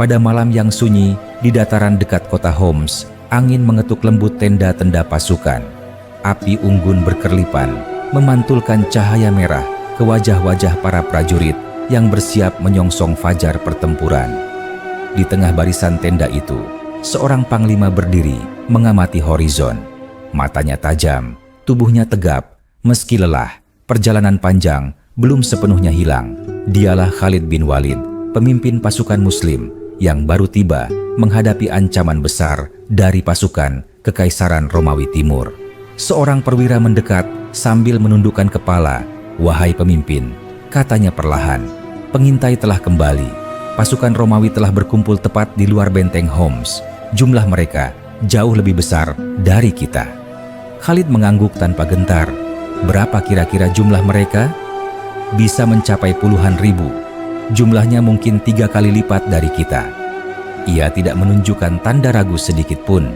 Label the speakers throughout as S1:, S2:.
S1: Pada malam yang sunyi di dataran dekat kota Homs, angin mengetuk lembut tenda-tenda pasukan. Api unggun berkerlipan, memantulkan cahaya merah ke wajah-wajah para prajurit yang bersiap menyongsong fajar pertempuran. Di tengah barisan tenda itu, seorang panglima berdiri mengamati horizon. Matanya tajam, tubuhnya tegap, meski lelah, perjalanan panjang belum sepenuhnya hilang. Dialah Khalid bin Walid, pemimpin pasukan Muslim yang baru tiba menghadapi ancaman besar dari pasukan Kekaisaran Romawi Timur. Seorang perwira mendekat sambil menundukkan kepala. "Wahai pemimpin," katanya perlahan, "pengintai telah kembali. Pasukan Romawi telah berkumpul tepat di luar benteng Homs. Jumlah mereka jauh lebih besar dari kita." Khalid mengangguk tanpa gentar. "Berapa kira-kira jumlah mereka?" "Bisa mencapai puluhan ribu. Jumlahnya mungkin 3 kali lipat dari kita." Ia tidak menunjukkan tanda ragu sedikit pun.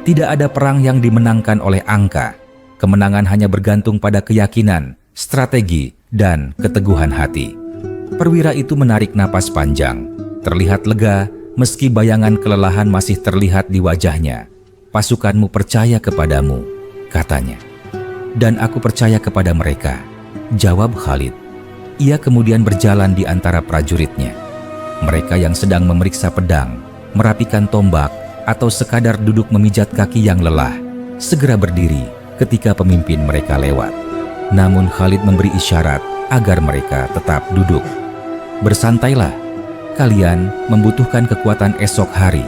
S1: Tidak ada perang yang dimenangkan oleh angka. Kemenangan hanya bergantung pada keyakinan, strategi, dan keteguhan hati. Perwira itu menarik napas panjang. Terlihat lega meski bayangan kelelahan masih terlihat di wajahnya. "Pasukanmu percaya kepadamu," katanya. "Dan aku percaya kepada mereka," jawab Khalid. Ia kemudian berjalan di antara prajuritnya. Mereka yang sedang memeriksa pedang, merapikan tombak, atau sekadar duduk memijat kaki yang lelah, segera berdiri ketika pemimpin mereka lewat. Namun Khalid memberi isyarat agar mereka tetap duduk. "Bersantailah, kalian membutuhkan kekuatan esok hari."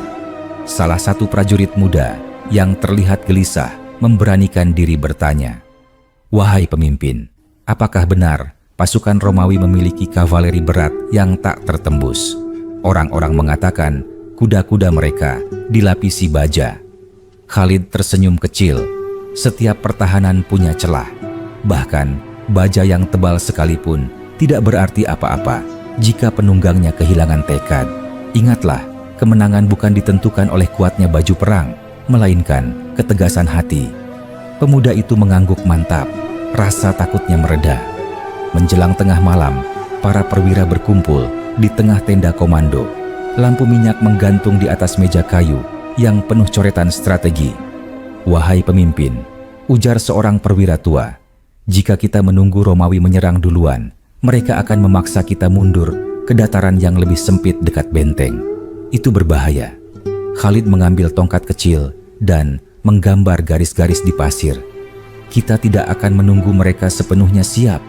S1: Salah satu prajurit muda yang terlihat gelisah memberanikan diri bertanya, "Wahai pemimpin, apakah benar pasukan Romawi memiliki kavaleri berat yang tak tertembus?" Orang-orang mengatakan kuda-kuda mereka dilapisi baja. Khalid tersenyum kecil. Setiap pertahanan punya celah. Bahkan baja yang tebal sekalipun tidak berarti apa-apa jika penunggangnya kehilangan tekad. Ingatlah, kemenangan bukan ditentukan oleh kuatnya baju perang, melainkan ketegasan hati. Pemuda itu mengangguk mantap. Rasa takutnya mereda. Menjelang tengah malam, para perwira berkumpul di tengah tenda komando. Lampu minyak menggantung di atas meja kayu yang penuh coretan strategi. "Wahai pemimpin," ujar seorang perwira tua, "jika kita menunggu Romawi menyerang duluan, mereka akan memaksa kita mundur ke dataran yang lebih sempit dekat benteng. Itu berbahaya." Khalid mengambil tongkat kecil dan menggambar garis-garis di pasir. "Kita tidak akan menunggu mereka sepenuhnya siap.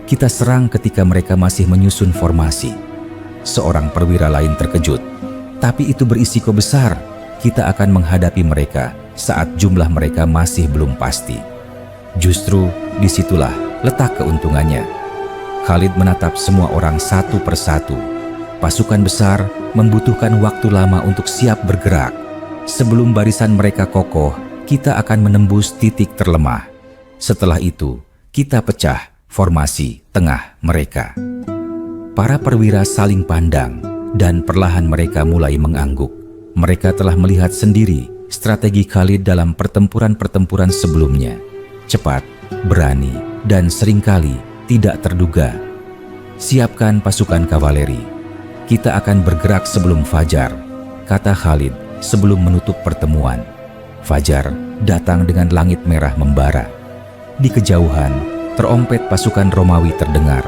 S1: Kita serang ketika mereka masih menyusun formasi." Seorang perwira lain terkejut. "Tapi itu berisiko besar. Kita akan menghadapi mereka saat jumlah mereka masih belum pasti." Justru disitulah letak keuntungannya. Khalid menatap semua orang satu persatu. Pasukan besar membutuhkan waktu lama untuk siap bergerak. Sebelum barisan mereka kokoh, kita akan menembus titik terlemah. Setelah itu, kita pecah formasi tengah mereka. Para perwira saling pandang dan perlahan mereka mulai mengangguk. Mereka telah melihat sendiri strategi Khalid dalam pertempuran-pertempuran sebelumnya. Cepat, berani, dan seringkali tidak terduga. "Siapkan pasukan kavaleri. Kita akan bergerak sebelum fajar," kata Khalid sebelum menutup pertemuan. Fajar datang dengan langit merah membara. Di kejauhan, terompet pasukan Romawi terdengar.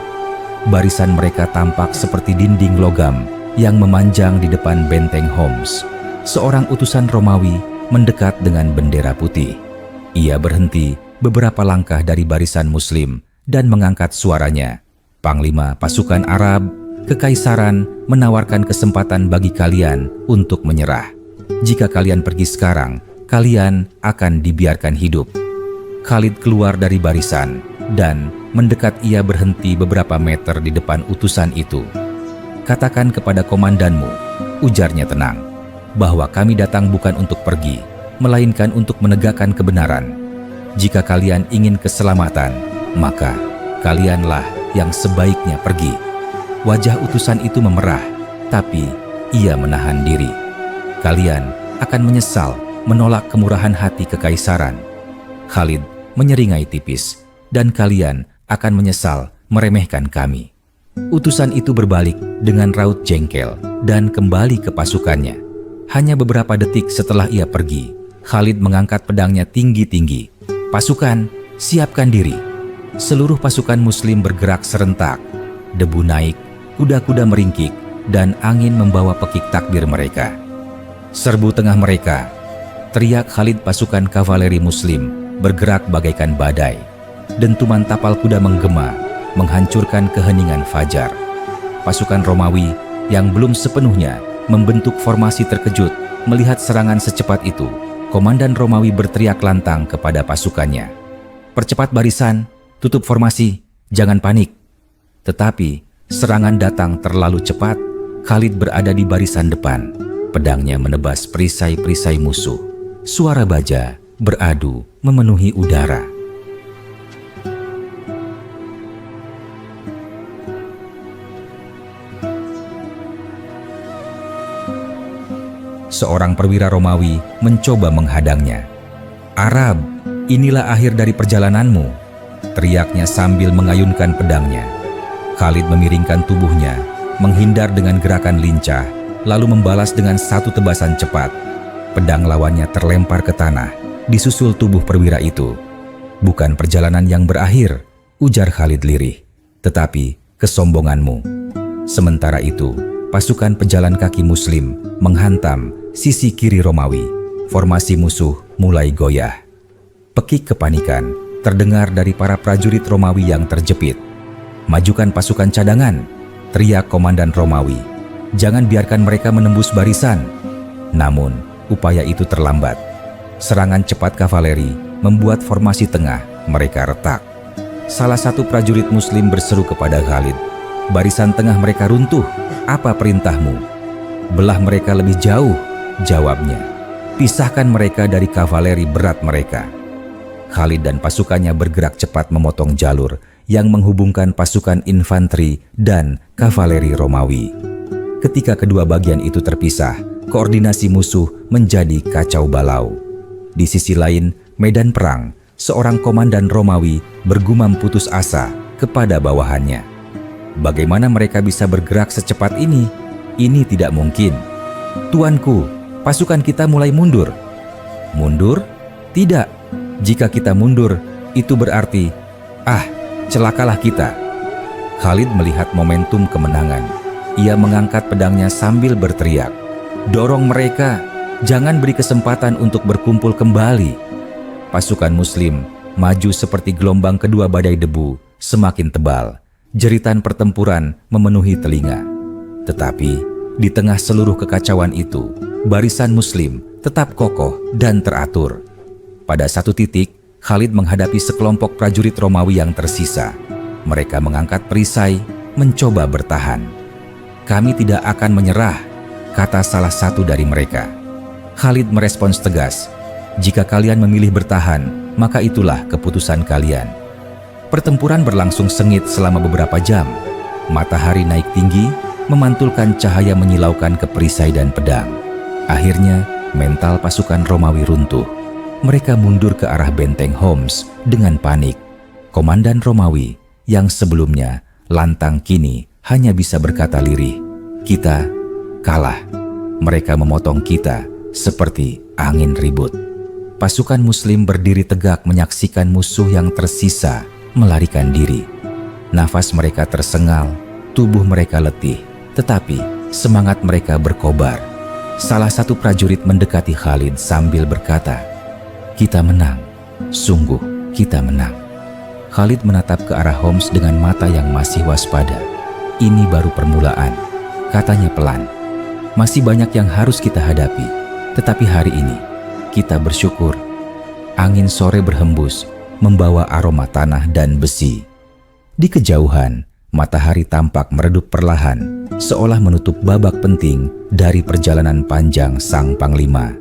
S1: Barisan mereka tampak seperti dinding logam yang memanjang di depan benteng Homs. Seorang utusan Romawi mendekat dengan bendera putih. Ia berhenti beberapa langkah dari barisan Muslim dan mengangkat suaranya. "Panglima pasukan Arab, Kekaisaran menawarkan kesempatan bagi kalian untuk menyerah. Jika kalian pergi sekarang, kalian akan dibiarkan hidup." Khalid keluar dari barisan dan mendekat. Ia berhenti beberapa meter di depan utusan itu. "Katakan kepada komandanmu," ujarnya tenang, "bahwa kami datang bukan untuk pergi, melainkan untuk menegakkan kebenaran. Jika kalian ingin keselamatan, maka kalianlah yang sebaiknya pergi." Wajah utusan itu memerah, tapi ia menahan diri. "Kalian akan menyesal menolak kemurahan hati kekaisaran." Khalid menyeringai tipis, "Dan kalian akan menyesal meremehkan kami." Utusan itu berbalik dengan raut jengkel dan kembali ke pasukannya. Hanya beberapa detik setelah ia pergi, Khalid mengangkat pedangnya tinggi-tinggi. "Pasukan, siapkan diri." Seluruh pasukan Muslim bergerak serentak. Debu naik, kuda-kuda meringkik, dan angin membawa pekik takbir mereka. "Serbu tengah mereka!" teriak Khalid. Pasukan kavaleri Muslim bergerak bagaikan badai. Dentuman tapal kuda menggema, menghancurkan keheningan fajar. Pasukan Romawi yang belum sepenuhnya membentuk formasi terkejut melihat serangan secepat itu. Komandan Romawi berteriak lantang kepada pasukannya, "Percepat barisan, tutup formasi, jangan panik." Tetapi serangan datang terlalu cepat. Khalid berada di barisan depan. Pedangnya menebas perisai-perisai musuh. Suara baja beradu memenuhi udara. Seorang perwira Romawi mencoba menghadangnya. "Arab, inilah akhir dari perjalananmu," teriaknya sambil mengayunkan pedangnya. Khalid memiringkan tubuhnya, menghindar dengan gerakan lincah, lalu membalas dengan satu tebasan cepat. Pedang lawannya terlempar ke tanah, disusul tubuh perwira itu. "Bukan perjalanan yang berakhir," ujar Khalid lirih, "tetapi kesombonganmu." Sementara itu, pasukan pejalan kaki Muslim menghantam sisi kiri Romawi. Formasi musuh mulai goyah. Pekik kepanikan terdengar dari para prajurit Romawi yang terjepit. "Majukan pasukan cadangan," teriak komandan Romawi. "Jangan biarkan mereka menembus barisan." Namun, upaya itu terlambat. Serangan cepat kavaleri membuat formasi tengah mereka retak. Salah satu prajurit Muslim berseru kepada Khalid, "Barisan tengah mereka runtuh. Apa perintahmu?" "Belah mereka lebih jauh," jawabnya. "Pisahkan mereka dari kavaleri berat mereka." Khalid dan pasukannya bergerak cepat memotong jalur yang menghubungkan pasukan infanteri dan kavaleri Romawi. Ketika kedua bagian itu terpisah, koordinasi musuh menjadi kacau balau. Di sisi lain, medan perang, seorang komandan Romawi bergumam putus asa kepada bawahannya. "Bagaimana mereka bisa bergerak secepat ini? Ini tidak mungkin." "Tuanku, pasukan kita mulai mundur." "Mundur? Tidak. Jika kita mundur, itu berarti, celakalah kita." Khalid melihat momentum kemenangan. Ia mengangkat pedangnya sambil berteriak, "Dorong mereka, jangan beri kesempatan untuk berkumpul kembali." Pasukan Muslim maju seperti gelombang kedua badai debu, semakin tebal. Jeritan pertempuran memenuhi telinga. Tetapi di tengah seluruh kekacauan itu, barisan Muslim tetap kokoh dan teratur. Pada satu titik, Khalid menghadapi sekelompok prajurit Romawi yang tersisa. Mereka mengangkat perisai, mencoba bertahan. "Kami tidak akan menyerah," kata salah satu dari mereka. Khalid merespons tegas, "Jika kalian memilih bertahan, maka itulah keputusan kalian." Pertempuran berlangsung sengit selama beberapa jam. Matahari naik tinggi, memantulkan cahaya menyilaukan ke perisai dan pedang. Akhirnya, mental pasukan Romawi runtuh. Mereka mundur ke arah benteng Homs dengan panik. Komandan Romawi yang sebelumnya lantang kini hanya bisa berkata lirih, "Kita kalah. Mereka memotong kita seperti angin ribut." Pasukan Muslim berdiri tegak menyaksikan musuh yang tersisa melarikan diri. Nafas mereka tersengal, tubuh mereka letih, tetapi semangat mereka berkobar. Salah satu prajurit mendekati Khalid sambil berkata, "Kita menang, sungguh kita menang." Khalid menatap ke arah Homs dengan mata yang masih waspada. "Ini baru permulaan," katanya pelan. "Masih banyak yang harus kita hadapi, tetapi hari ini kita bersyukur." Angin sore berhembus, membawa aroma tanah dan besi. Di kejauhan, matahari tampak meredup perlahan, seolah menutup babak penting dari perjalanan panjang sang panglima.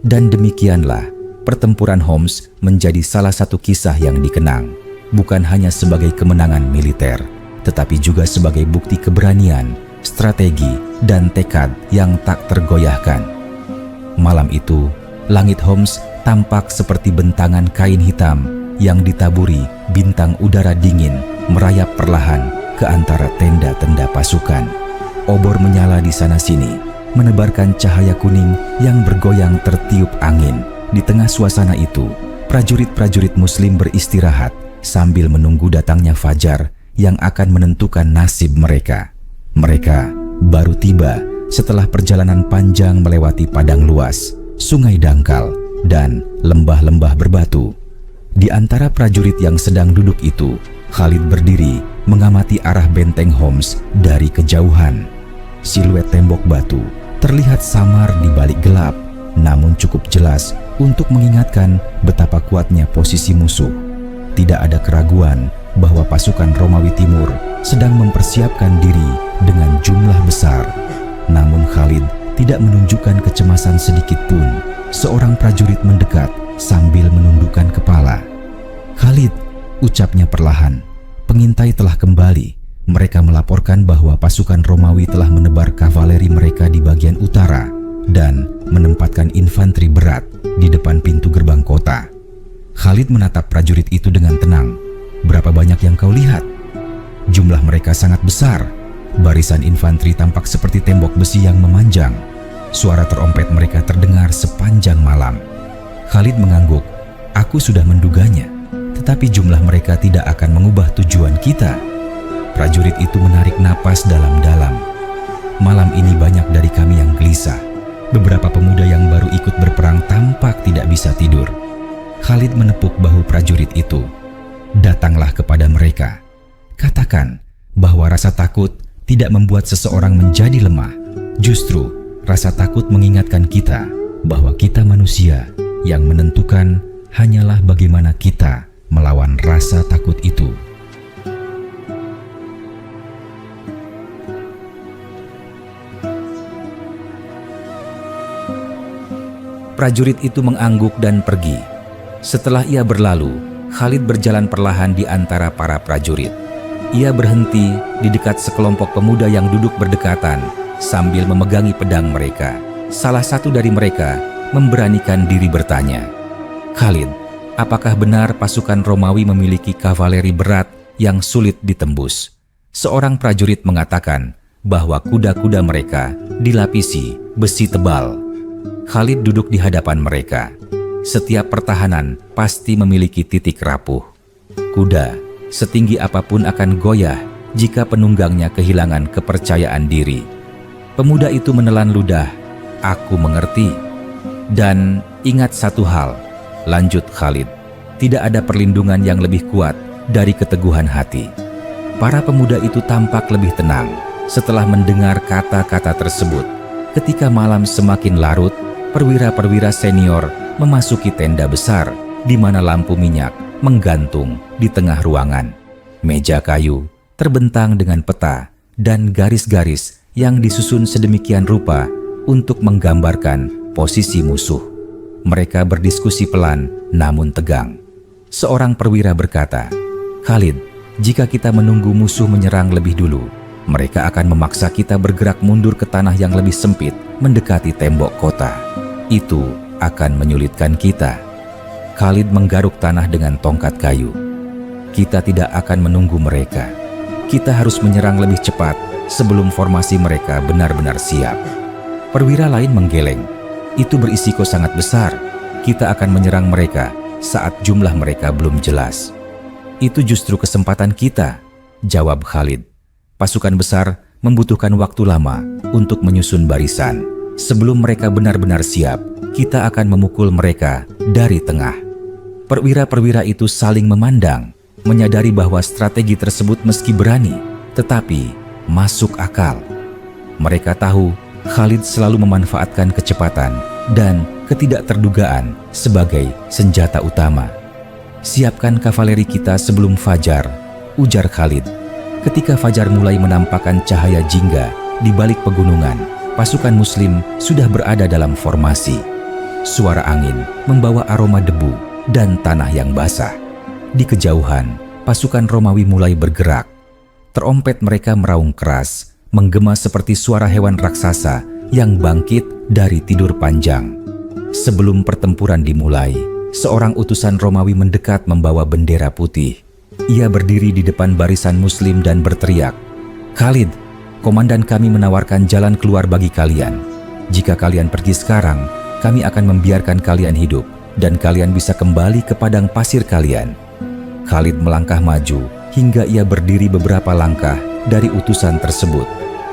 S1: Dan demikianlah, pertempuran Homs menjadi salah satu kisah yang dikenang, bukan hanya sebagai kemenangan militer, tetapi juga sebagai bukti keberanian, strategi, dan tekad yang tak tergoyahkan. Malam itu, langit Homs tampak seperti bentangan kain hitam yang ditaburi bintang udara dingin merayap perlahan ke antara tenda-tenda pasukan. Obor menyala di sana-sini, menebarkan cahaya kuning yang bergoyang tertiup angin. Di tengah suasana itu, prajurit-prajurit Muslim beristirahat sambil menunggu datangnya fajar yang akan menentukan nasib mereka. Mereka baru tiba setelah perjalanan panjang melewati padang luas, sungai dangkal, dan lembah-lembah berbatu. Di antara prajurit yang sedang duduk itu, Khalid berdiri mengamati arah benteng Homs dari kejauhan. Siluet tembok batu terlihat samar di balik gelap, namun cukup jelas untuk mengingatkan betapa kuatnya posisi musuh. Tidak ada keraguan bahwa pasukan Romawi Timur sedang mempersiapkan diri dengan jumlah besar. Namun Khalid tidak menunjukkan kecemasan sedikit pun. Seorang prajurit mendekat sambil menundukkan kepala. "Khalid," ucapnya perlahan, "pengintai telah kembali. Mereka melaporkan bahwa pasukan Romawi telah menebar kavaleri mereka di bagian utara dan menempatkan infanteri berat di depan pintu gerbang kota." Khalid menatap prajurit itu dengan tenang. "Berapa banyak yang kau lihat?" "Jumlah mereka sangat besar. Barisan infanteri tampak seperti tembok besi yang memanjang. Suara terompet mereka terdengar sepanjang malam." Khalid mengangguk. "Aku sudah menduganya, tetapi jumlah mereka tidak akan mengubah tujuan kita." Prajurit itu menarik napas dalam-dalam. "Malam ini banyak dari kami yang gelisah. Beberapa pemuda yang baru ikut berperang tampak tidak bisa tidur." Khalid menepuk bahu prajurit itu. "Datanglah kepada mereka. Katakan bahwa rasa takut tidak membuat seseorang menjadi lemah. Justru rasa takut mengingatkan kita bahwa kita manusia, yang menentukan hanyalah bagaimana kita melawan rasa takut itu." Prajurit itu mengangguk dan pergi. Setelah ia berlalu, Khalid berjalan perlahan di antara para prajurit. Ia berhenti di dekat sekelompok pemuda yang duduk berdekatan sambil memegangi pedang mereka. Salah satu dari mereka memberanikan diri bertanya, "Khalid, apakah benar pasukan Romawi memiliki kavaleri berat yang sulit ditembus?" Seorang prajurit mengatakan bahwa kuda-kuda mereka dilapisi besi tebal. Khalid duduk di hadapan mereka. Setiap pertahanan pasti memiliki titik rapuh. Kuda setinggi apapun akan goyah jika penunggangnya kehilangan kepercayaan diri. Pemuda itu menelan ludah. "Aku mengerti. Dan ingat satu hal," lanjut Khalid, "tidak ada perlindungan yang lebih kuat dari keteguhan hati." Para pemuda itu tampak lebih tenang setelah mendengar kata-kata tersebut. Ketika malam semakin larut, perwira-perwira senior memasuki tenda besar di mana lampu minyak menggantung di tengah ruangan. Meja kayu terbentang dengan peta dan garis-garis yang disusun sedemikian rupa untuk menggambarkan posisi musuh. Mereka berdiskusi pelan namun tegang. Seorang perwira berkata, "Khalid, jika kita menunggu musuh menyerang lebih dulu, mereka akan memaksa kita bergerak mundur ke tanah yang lebih sempit mendekati tembok kota. Itu akan menyulitkan kita." Khalid menggaruk tanah dengan tongkat kayu. "Kita tidak akan menunggu mereka. Kita harus menyerang lebih cepat sebelum formasi mereka benar-benar siap." Perwira lain menggeleng. "Itu berisiko sangat besar. Kita akan menyerang mereka saat jumlah mereka belum jelas." "Itu justru kesempatan kita," jawab Khalid. "Pasukan besar membutuhkan waktu lama untuk menyusun barisan. Sebelum mereka benar-benar siap, kita akan memukul mereka dari tengah." Perwira-perwira itu saling memandang, menyadari bahwa strategi tersebut meski berani, tetapi masuk akal. Mereka tahu Khalid selalu memanfaatkan kecepatan dan ketidakterdugaan sebagai senjata utama. "Siapkan kavaleri kita sebelum fajar," ujar Khalid. Ketika fajar mulai menampakkan cahaya jingga di balik pegunungan, pasukan Muslim sudah berada dalam formasi. Suara angin membawa aroma debu dan tanah yang basah. Di kejauhan, pasukan Romawi mulai bergerak. Terompet mereka meraung keras, menggema seperti suara hewan raksasa yang bangkit dari tidur panjang. Sebelum pertempuran dimulai, seorang utusan Romawi mendekat membawa bendera putih. Ia berdiri di depan barisan Muslim dan berteriak, "Khalid, komandan kami menawarkan jalan keluar bagi kalian. Jika kalian pergi sekarang, kami akan membiarkan kalian hidup dan kalian bisa kembali ke padang pasir kalian." Khalid melangkah maju hingga ia berdiri beberapa langkah dari utusan tersebut.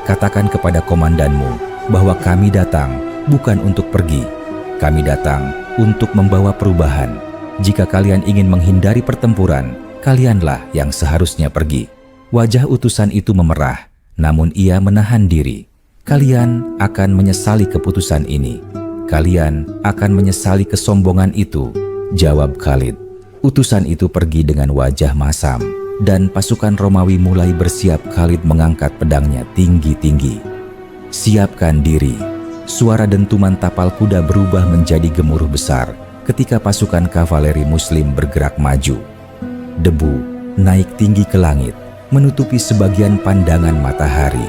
S1: "Katakan kepada komandanmu bahwa kami datang bukan untuk pergi. Kami datang untuk membawa perubahan. Jika kalian ingin menghindari pertempuran, kalianlah yang seharusnya pergi." Wajah utusan itu memerah, namun ia menahan diri. "Kalian akan menyesali keputusan ini. Kalian akan menyesali kesombongan itu," jawab Khalid. Utusan itu pergi dengan wajah masam, dan pasukan Romawi mulai bersiap. Khalid mengangkat pedangnya tinggi-tinggi. "Siapkan diri." Suara dentuman tapal kuda berubah menjadi gemuruh besar ketika pasukan kavaleri Muslim bergerak maju. Debu naik tinggi ke langit, menutupi sebagian pandangan matahari.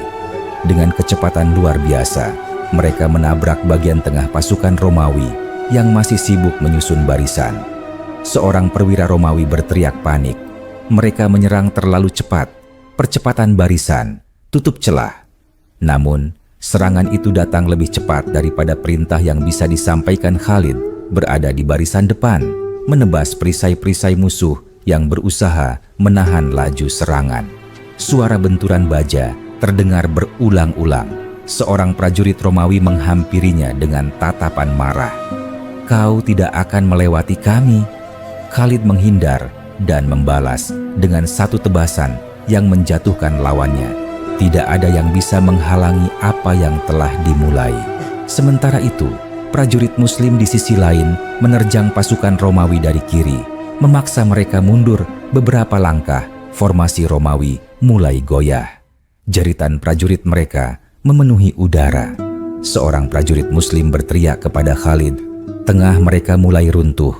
S1: Dengan kecepatan luar biasa, mereka menabrak bagian tengah pasukan Romawi yang masih sibuk menyusun barisan. Seorang perwira Romawi berteriak panik. Mereka menyerang terlalu cepat. "Percepatan barisan, tutup celah." Namun, serangan itu datang lebih cepat daripada perintah yang bisa disampaikan. Khalid berada di barisan depan, menebas perisai-perisai musuh yang berusaha menahan laju serangan. Suara benturan baja terdengar berulang-ulang. Seorang prajurit Romawi menghampirinya dengan tatapan marah. "Kau tidak akan melewati kami." Khalid menghindar dan membalas dengan satu tebasan yang menjatuhkan lawannya. Tidak ada yang bisa menghalangi apa yang telah dimulai. Sementara itu, prajurit Muslim di sisi lain menerjang pasukan Romawi dari kiri, memaksa mereka mundur beberapa langkah. Formasi Romawi mulai goyah. Jeritan prajurit mereka memenuhi udara. Seorang prajurit Muslim berteriak kepada Khalid. Tengah mereka mulai runtuh.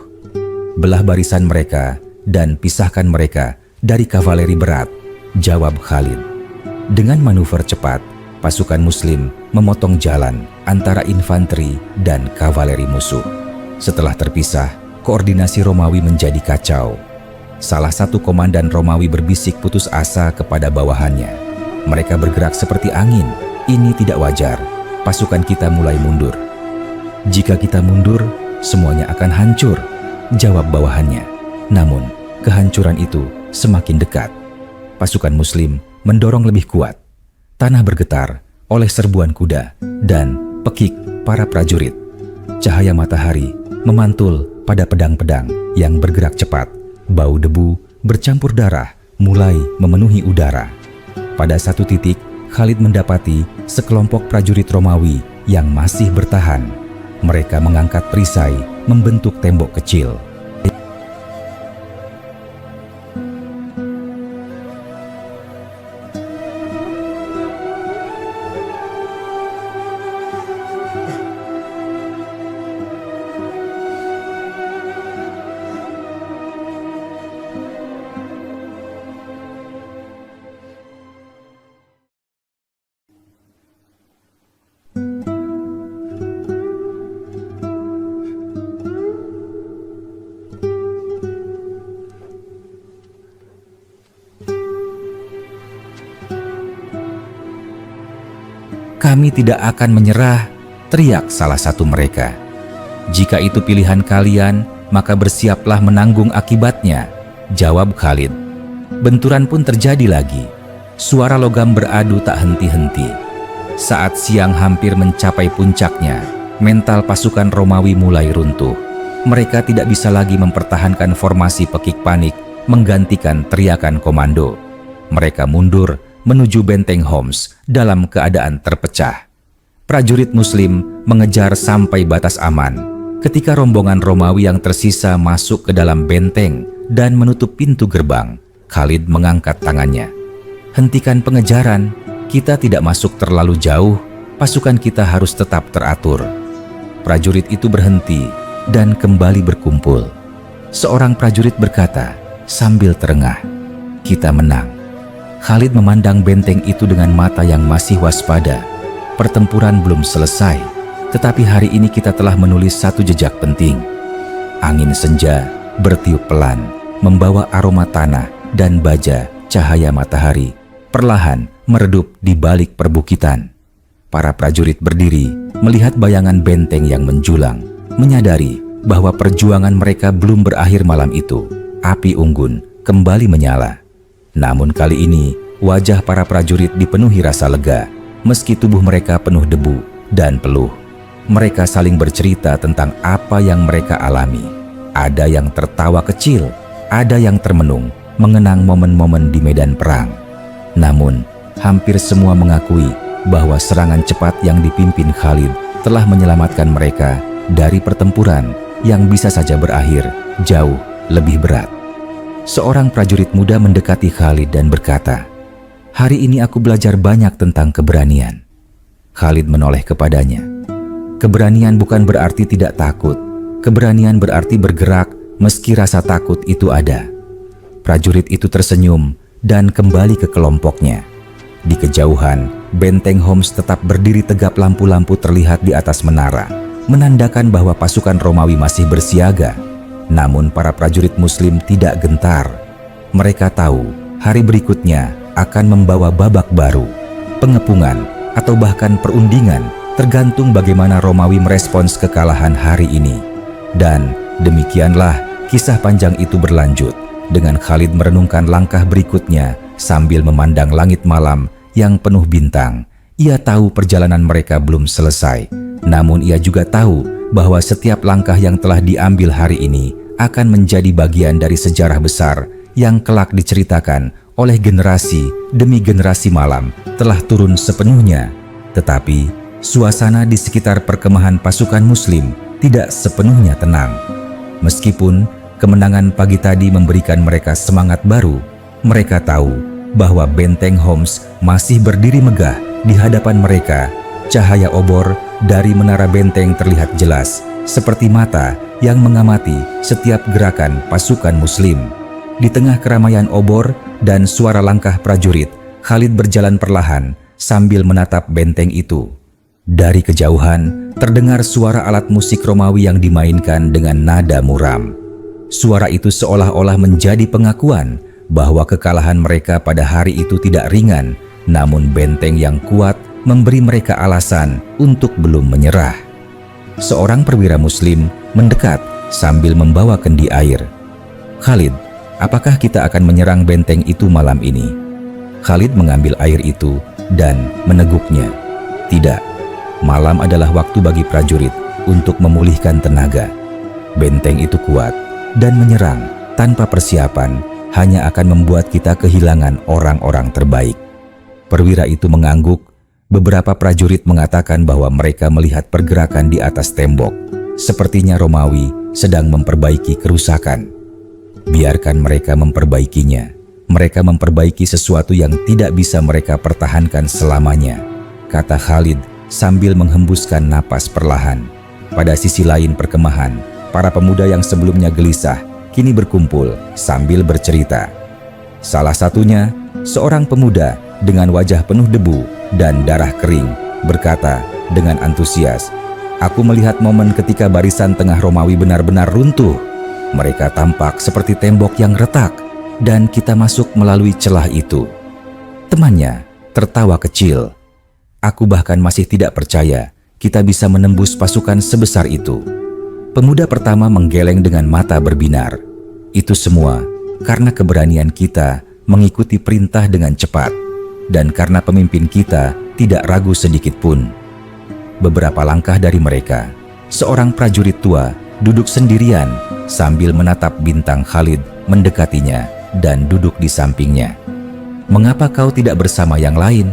S1: "Belah barisan mereka dan pisahkan mereka dari kavaleri berat," jawab Khalid. Dengan manuver cepat, pasukan Muslim memotong jalan antara infanteri dan kavaleri musuh. Setelah terpisah, koordinasi Romawi menjadi kacau. Salah satu komandan Romawi berbisik putus asa kepada bawahannya. "Mereka bergerak seperti angin. Ini tidak wajar. Pasukan kita mulai mundur." "Jika kita mundur, semuanya akan hancur," jawab bawahannya. Namun, kehancuran itu semakin dekat. Pasukan Muslim mendorong lebih kuat. Tanah bergetar oleh serbuan kuda dan pekik para prajurit. Cahaya matahari memantul pada pedang-pedang yang bergerak cepat. Bau debu bercampur darah mulai memenuhi udara. Pada satu titik, Khalid mendapati sekelompok prajurit Romawi yang masih bertahan. Mereka mengangkat perisai membentuk tembok kecil. "Kami tidak akan menyerah," teriak salah satu mereka. "Jika itu pilihan kalian, maka bersiaplah menanggung akibatnya," jawab Khalid. Benturan pun terjadi lagi. Suara logam beradu tak henti-henti. Saat siang hampir mencapai puncaknya, mental pasukan Romawi mulai runtuh. Mereka tidak bisa lagi mempertahankan formasi pekik panik menggantikan teriakan komando. Mereka mundur menuju benteng Homs dalam keadaan terpecah. Prajurit Muslim mengejar sampai batas aman. Ketika rombongan Romawi yang tersisa masuk ke dalam benteng dan menutup pintu gerbang, Khalid mengangkat tangannya. "Hentikan pengejaran, kita tidak masuk terlalu jauh, pasukan kita harus tetap teratur." Prajurit itu berhenti dan kembali berkumpul. Seorang prajurit berkata sambil terengah, "Kita menang." Khalid memandang benteng itu dengan mata yang masih waspada. Pertempuran belum selesai, tetapi hari ini kita telah menulis satu jejak penting. Angin senja bertiup pelan, membawa aroma tanah dan baja cahaya matahari perlahan meredup di balik perbukitan. Para prajurit berdiri melihat bayangan benteng yang menjulang, menyadari bahwa perjuangan mereka belum berakhir malam itu. Api unggun kembali menyala. Namun kali ini wajah para prajurit dipenuhi rasa lega, meski tubuh mereka penuh debu dan peluh. Mereka saling bercerita tentang apa yang mereka alami. Ada yang tertawa kecil, ada yang termenung mengenang momen-momen di medan perang. Namun, hampir semua mengakui bahwa serangan cepat yang dipimpin Khalid telah menyelamatkan mereka dari pertempuran yang bisa saja berakhir jauh lebih berat. Seorang prajurit muda mendekati Khalid dan berkata, "Hari ini aku belajar banyak tentang keberanian." Khalid menoleh kepadanya. Keberanian bukan berarti tidak takut. Keberanian berarti bergerak meski rasa takut itu ada. Prajurit itu tersenyum dan kembali ke kelompoknya. Di kejauhan, benteng Homs tetap berdiri tegap, lampu-lampu terlihat di atas menara, menandakan bahwa pasukan Romawi masih bersiaga. Namun para prajurit Muslim tidak gentar. Mereka tahu hari berikutnya akan membawa babak baru, pengepungan atau bahkan perundingan, tergantung bagaimana Romawi merespons kekalahan hari ini. Dan demikianlah kisah panjang itu berlanjut, dengan Khalid merenungkan langkah berikutnya sambil memandang langit malam yang penuh bintang. Ia tahu perjalanan mereka belum selesai, namun ia juga tahu bahwa setiap langkah yang telah diambil hari ini akan menjadi bagian dari sejarah besar yang kelak diceritakan oleh generasi demi generasi. Malam telah turun sepenuhnya, tetapi suasana di sekitar perkemahan pasukan Muslim tidak sepenuhnya tenang. Meskipun kemenangan pagi tadi memberikan mereka semangat baru, mereka tahu bahwa benteng Homs masih berdiri megah di hadapan mereka. Cahaya obor dari menara benteng terlihat jelas, seperti mata yang mengamati setiap gerakan pasukan Muslim. Di tengah keramaian obor dan suara langkah prajurit, Khalid berjalan perlahan sambil menatap benteng itu. Dari kejauhan, terdengar suara alat musik Romawi yang dimainkan dengan nada muram. Suara itu seolah-olah menjadi pengakuan bahwa kekalahan mereka pada hari itu tidak ringan, namun benteng yang kuat memberi mereka alasan untuk belum menyerah. Seorang perwira Muslim mendekat sambil membawa kendi air. "Khalid, apakah kita akan menyerang benteng itu malam ini?" Khalid mengambil air itu dan meneguknya. "Tidak, malam adalah waktu bagi prajurit untuk memulihkan tenaga. Benteng itu kuat, dan menyerang tanpa persiapan hanya akan membuat kita kehilangan orang-orang terbaik." Perwira itu mengangguk. Beberapa prajurit mengatakan bahwa mereka melihat pergerakan di atas tembok. Sepertinya Romawi sedang memperbaiki kerusakan. "Biarkan mereka memperbaikinya. Mereka memperbaiki sesuatu yang tidak bisa mereka pertahankan selamanya," kata Khalid sambil menghembuskan napas perlahan. Pada sisi lain perkemahan, para pemuda yang sebelumnya gelisah kini berkumpul sambil bercerita. Salah satunya, seorang pemuda dengan wajah penuh debu dan darah kering, berkata dengan antusias, "Aku melihat momen ketika barisan tengah Romawi benar-benar runtuh. Mereka tampak seperti tembok yang retak, dan kita masuk melalui celah itu." Temannya tertawa kecil. "Aku bahkan masih tidak percaya kita bisa menembus pasukan sebesar itu." Pemuda pertama menggeleng dengan mata berbinar. "Itu semua karena keberanian kita mengikuti perintah dengan cepat, dan karena pemimpin kita tidak ragu sedikit pun." Beberapa langkah dari mereka, seorang prajurit tua duduk sendirian sambil menatap bintang. Khalid mendekatinya dan duduk di sampingnya. "Mengapa kau tidak bersama yang lain?"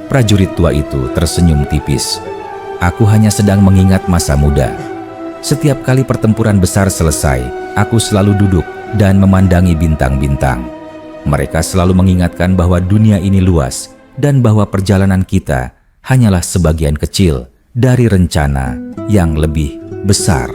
S1: Prajurit tua itu tersenyum tipis. "Aku hanya sedang mengingat masa muda. Setiap kali pertempuran besar selesai, aku selalu duduk dan memandangi bintang-bintang. Mereka selalu mengingatkan bahwa dunia ini luas dan bahwa perjalanan kita hanyalah sebagian kecil dari rencana yang lebih besar."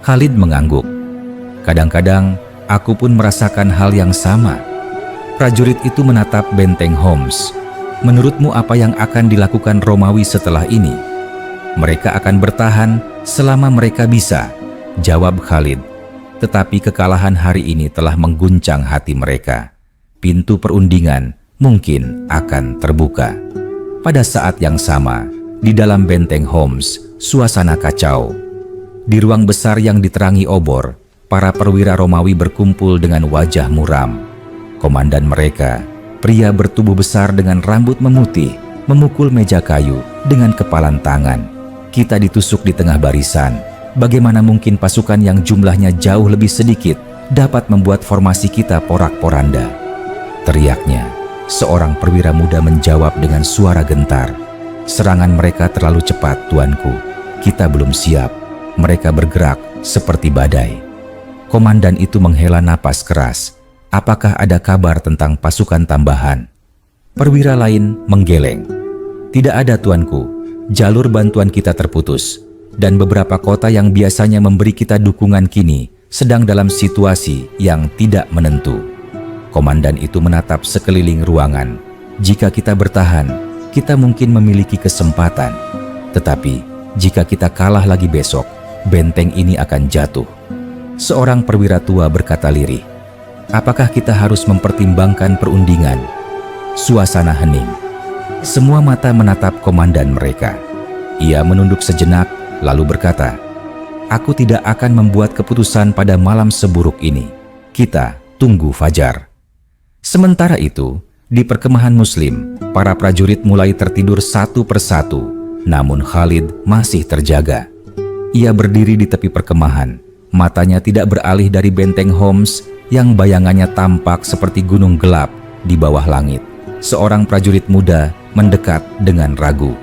S1: Khalid mengangguk. Kadang-kadang aku pun merasakan hal yang sama. Prajurit itu menatap benteng Homs. Menurutmu apa yang akan dilakukan Romawi setelah ini? Mereka akan bertahan selama mereka bisa, jawab Khalid. Tetapi kekalahan hari ini telah mengguncang hati mereka. Pintu perundingan mungkin akan terbuka. Pada saat yang sama, di dalam benteng Homs, suasana kacau. Di ruang besar yang diterangi obor, para perwira Romawi berkumpul dengan wajah muram. Komandan mereka, pria bertubuh besar dengan rambut memutih, memukul meja kayu dengan kepalan tangan. Kita ditusuk di tengah barisan. Bagaimana mungkin pasukan yang jumlahnya jauh lebih sedikit dapat membuat formasi kita porak-poranda? Teriaknya. Seorang perwira muda menjawab dengan suara gentar. Serangan mereka terlalu cepat, tuanku. Kita belum siap. Mereka bergerak seperti badai. Komandan itu menghela napas keras. Apakah ada kabar tentang pasukan tambahan? Perwira lain menggeleng. Tidak ada, tuanku. Jalur bantuan kita terputus. Dan beberapa kota yang biasanya memberi kita dukungan kini sedang dalam situasi yang tidak menentu. Komandan itu menatap sekeliling ruangan. Jika kita bertahan, kita mungkin memiliki kesempatan. Tetapi, jika kita kalah lagi besok, benteng ini akan jatuh. Seorang perwira tua berkata lirih, apakah kita harus mempertimbangkan perundingan? Suasana hening. Semua mata menatap komandan mereka. Ia menunduk sejenak, lalu berkata, aku tidak akan membuat keputusan pada malam seburuk ini. Kita tunggu fajar. Sementara itu, di perkemahan Muslim, para prajurit mulai tertidur satu persatu, namun Khalid masih terjaga. Ia berdiri di tepi perkemahan, matanya tidak beralih dari benteng Homs yang bayangannya tampak seperti gunung gelap di bawah langit. Seorang prajurit muda mendekat dengan ragu.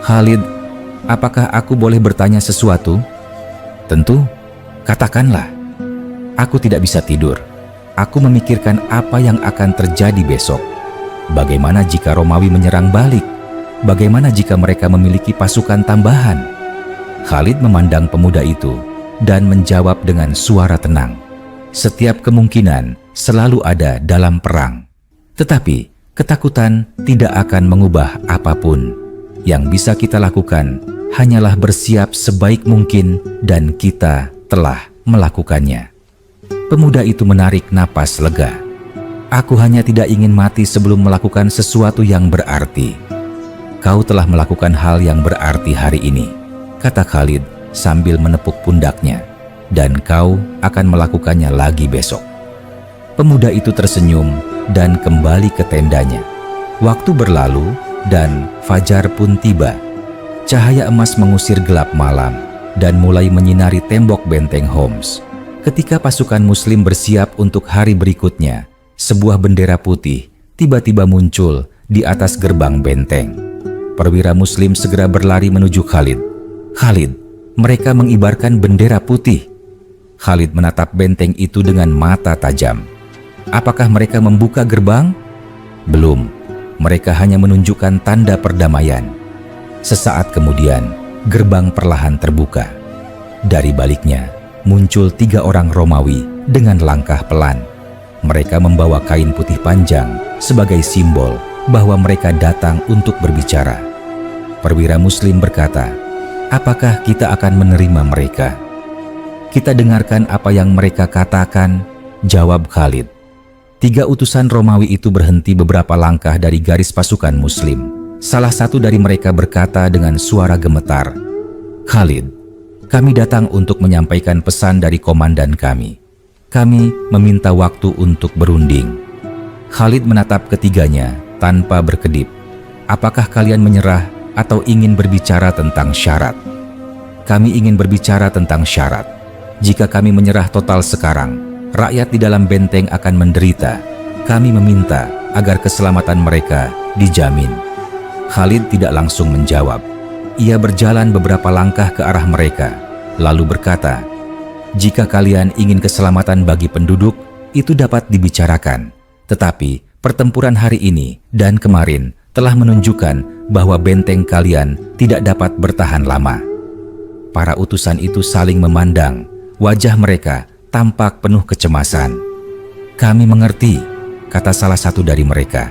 S1: Khalid, apakah aku boleh bertanya sesuatu? Tentu, katakanlah. Aku tidak bisa tidur. Aku memikirkan apa yang akan terjadi besok. Bagaimana jika Romawi menyerang balik? Bagaimana jika mereka memiliki pasukan tambahan? Khalid memandang pemuda itu dan menjawab dengan suara tenang. Setiap kemungkinan selalu ada dalam perang. Tetapi ketakutan tidak akan mengubah apapun. Yang bisa kita lakukan hanyalah bersiap sebaik mungkin dan kita telah melakukannya. Pemuda itu menarik napas lega. Aku hanya tidak ingin mati sebelum melakukan sesuatu yang berarti. Kau telah melakukan hal yang berarti hari ini, kata Khalid sambil menepuk pundaknya. Dan kau akan melakukannya lagi besok. Pemuda itu tersenyum dan kembali ke tendanya. Waktu berlalu dan fajar pun tiba. Cahaya emas mengusir gelap malam dan mulai menyinari tembok benteng Homs. Ketika pasukan Muslim bersiap untuk hari berikutnya, sebuah bendera putih tiba-tiba muncul di atas gerbang benteng. Perwira Muslim segera berlari menuju Khalid. Khalid, mereka mengibarkan bendera putih. Khalid menatap benteng itu dengan mata tajam. Apakah mereka membuka gerbang? Belum. Mereka hanya menunjukkan tanda perdamaian. Sesaat kemudian, gerbang perlahan terbuka. Dari baliknya, muncul 3 orang Romawi dengan langkah pelan. Mereka membawa kain putih panjang sebagai simbol bahwa mereka datang untuk berbicara. Perwira Muslim berkata, apakah kita akan menerima mereka? Kita dengarkan apa yang mereka katakan, jawab Khalid. 3 utusan Romawi itu berhenti beberapa langkah dari garis pasukan Muslim. Salah satu dari mereka berkata dengan suara gemetar, Khalid, kami datang untuk menyampaikan pesan dari komandan kami. Kami meminta waktu untuk berunding. Khalid menatap ketiganya tanpa berkedip. Apakah kalian menyerah atau ingin berbicara tentang syarat? Kami ingin berbicara tentang syarat. Jika kami menyerah total sekarang, rakyat di dalam benteng akan menderita. Kami meminta agar keselamatan mereka dijamin. Khalid tidak langsung menjawab. Ia berjalan beberapa langkah ke arah mereka, lalu berkata, jika kalian ingin keselamatan bagi penduduk, itu dapat dibicarakan. Tetapi pertempuran hari ini dan kemarin telah menunjukkan bahwa benteng kalian tidak dapat bertahan lama. Para utusan itu saling memandang. Wajah mereka tampak penuh kecemasan. "Kami mengerti," kata salah satu dari mereka.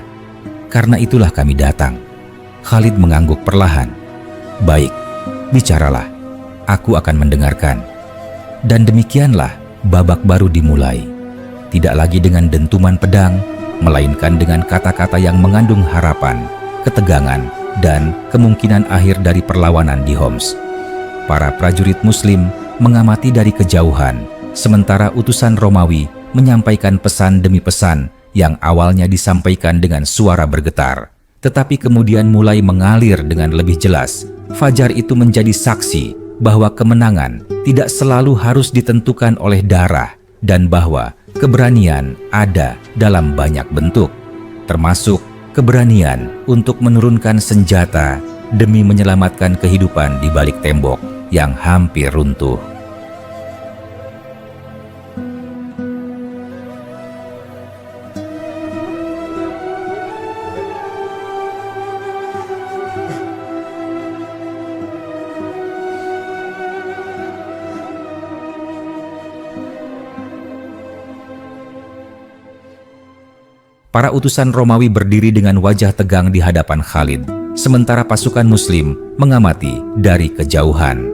S1: "Karena itulah kami datang." Khalid mengangguk perlahan. "Baik, bicaralah. Aku akan mendengarkan." Dan demikianlah babak baru dimulai. Tidak lagi dengan dentuman pedang, melainkan dengan kata-kata yang mengandung harapan, ketegangan, dan kemungkinan akhir dari perlawanan di Homs. Para prajurit Muslim mengamati dari kejauhan, sementara utusan Romawi menyampaikan pesan demi pesan yang awalnya disampaikan dengan suara bergetar, tetapi kemudian mulai mengalir dengan lebih jelas. Fajar itu menjadi saksi bahwa kemenangan tidak selalu harus ditentukan oleh darah dan bahwa keberanian ada dalam banyak bentuk, termasuk keberanian untuk menurunkan senjata demi menyelamatkan kehidupan di balik tembok yang hampir runtuh. Para utusan Romawi berdiri dengan wajah tegang di hadapan Khalid, sementara pasukan Muslim mengamati dari kejauhan.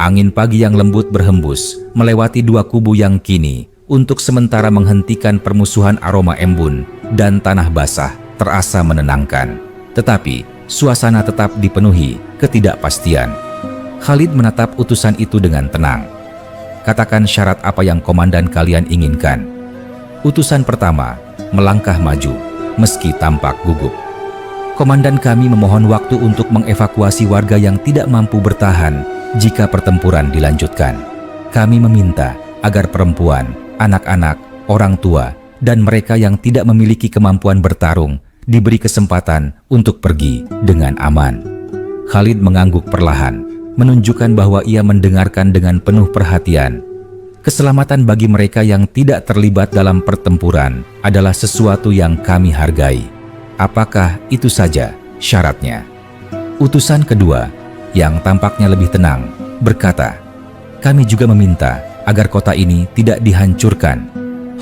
S1: Angin pagi yang lembut berhembus melewati dua kubu yang kini untuk sementara menghentikan permusuhan. Aroma embun dan tanah basah terasa menenangkan, tetapi suasana tetap dipenuhi ketidakpastian. Khalid menatap utusan itu dengan tenang. "Katakan syarat apa yang komandan kalian inginkan." Utusan pertama melangkah maju, meski tampak gugup. "Komandan kami memohon waktu untuk mengevakuasi warga yang tidak mampu bertahan jika pertempuran dilanjutkan. Kami meminta agar perempuan, anak-anak, orang tua, dan mereka yang tidak memiliki kemampuan bertarung diberi kesempatan untuk pergi dengan aman." Khalid mengangguk perlahan, menunjukkan bahwa ia mendengarkan dengan penuh perhatian. Keselamatan bagi mereka yang tidak terlibat dalam pertempuran adalah sesuatu yang kami hargai. Apakah itu saja syaratnya? Utusan kedua, yang tampaknya lebih tenang, berkata, "Kami juga meminta agar kota ini tidak dihancurkan.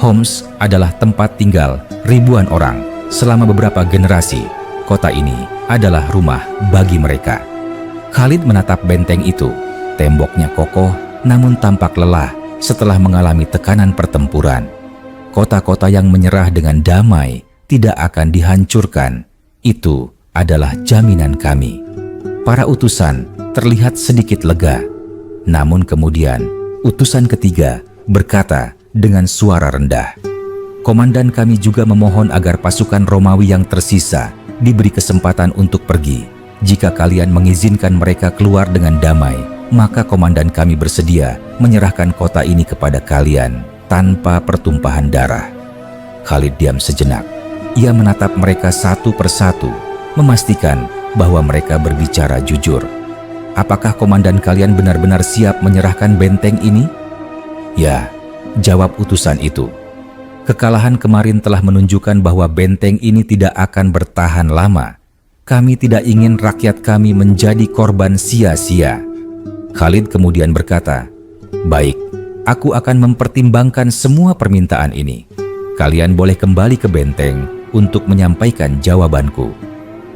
S1: Homs adalah tempat tinggal ribuan orang selama beberapa generasi. Kota ini adalah rumah bagi mereka." Khalid menatap benteng itu. Temboknya kokoh namun tampak lelah setelah mengalami tekanan pertempuran. Kota-kota yang menyerah dengan damai tidak akan dihancurkan. Itu adalah jaminan kami. Para utusan terlihat sedikit lega. Namun kemudian utusan ketiga berkata dengan suara rendah, "Komandan kami juga memohon agar pasukan Romawi yang tersisa diberi kesempatan untuk pergi. Jika kalian mengizinkan mereka keluar dengan damai, maka komandan kami bersedia menyerahkan kota ini kepada kalian tanpa pertumpahan darah." Khalid diam sejenak. Ia menatap mereka satu persatu, memastikan bahwa mereka berbicara jujur. "Apakah komandan kalian benar-benar siap menyerahkan benteng ini?" "Ya," jawab utusan itu. "Kekalahan kemarin telah menunjukkan bahwa benteng ini tidak akan bertahan lama. Kami tidak ingin rakyat kami menjadi korban sia-sia." Khalid kemudian berkata, "Baik, aku akan mempertimbangkan semua permintaan ini. Kalian boleh kembali ke benteng untuk menyampaikan jawabanku."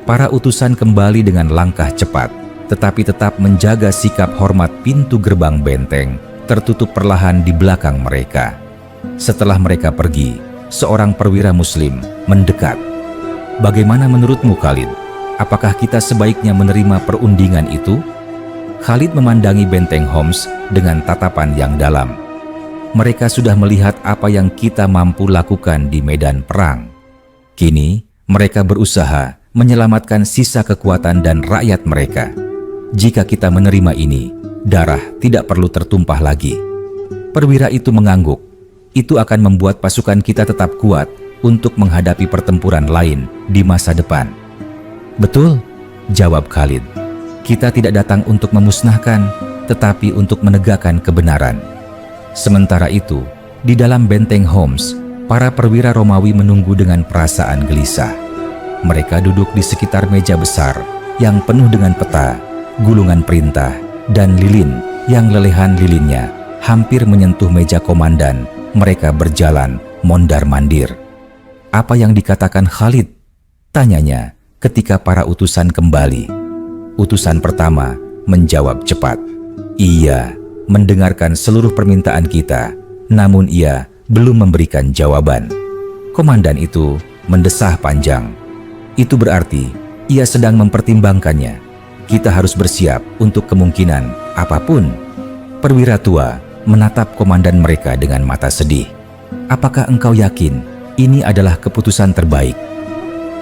S1: Para utusan kembali dengan langkah cepat, tetapi tetap menjaga sikap hormat. Pintu gerbang benteng tertutup perlahan di belakang mereka. Setelah mereka pergi, seorang perwira Muslim mendekat. "Bagaimana menurutmu, Khalid? Apakah kita sebaiknya menerima perundingan itu?" Khalid memandangi benteng Homs dengan tatapan yang dalam. "Mereka sudah melihat apa yang kita mampu lakukan di medan perang. Kini mereka berusaha menyelamatkan sisa kekuatan dan rakyat mereka. Jika kita menerima ini, darah tidak perlu tertumpah lagi." Perwira itu mengangguk. "Itu akan membuat pasukan kita tetap kuat untuk menghadapi pertempuran lain di masa depan." "Betul," jawab Khalid. "Kita tidak datang untuk memusnahkan, tetapi untuk menegakkan kebenaran." Sementara itu, di dalam benteng Homs, para perwira Romawi menunggu dengan perasaan gelisah. Mereka duduk di sekitar meja besar yang penuh dengan peta, gulungan perintah, dan lilin yang lelehan lilinnya hampir menyentuh meja komandan, mereka berjalan mondar-mandir. "Apa yang dikatakan Khalid?" tanyanya ketika para utusan kembali. Utusan pertama menjawab cepat, "Ia mendengarkan seluruh permintaan kita, namun ia belum memberikan jawaban." Komandan itu mendesah panjang. "Itu berarti ia sedang mempertimbangkannya. Kita harus bersiap untuk kemungkinan apapun." Perwira tua menatap komandan mereka dengan mata sedih. "Apakah engkau yakin ini adalah keputusan terbaik?"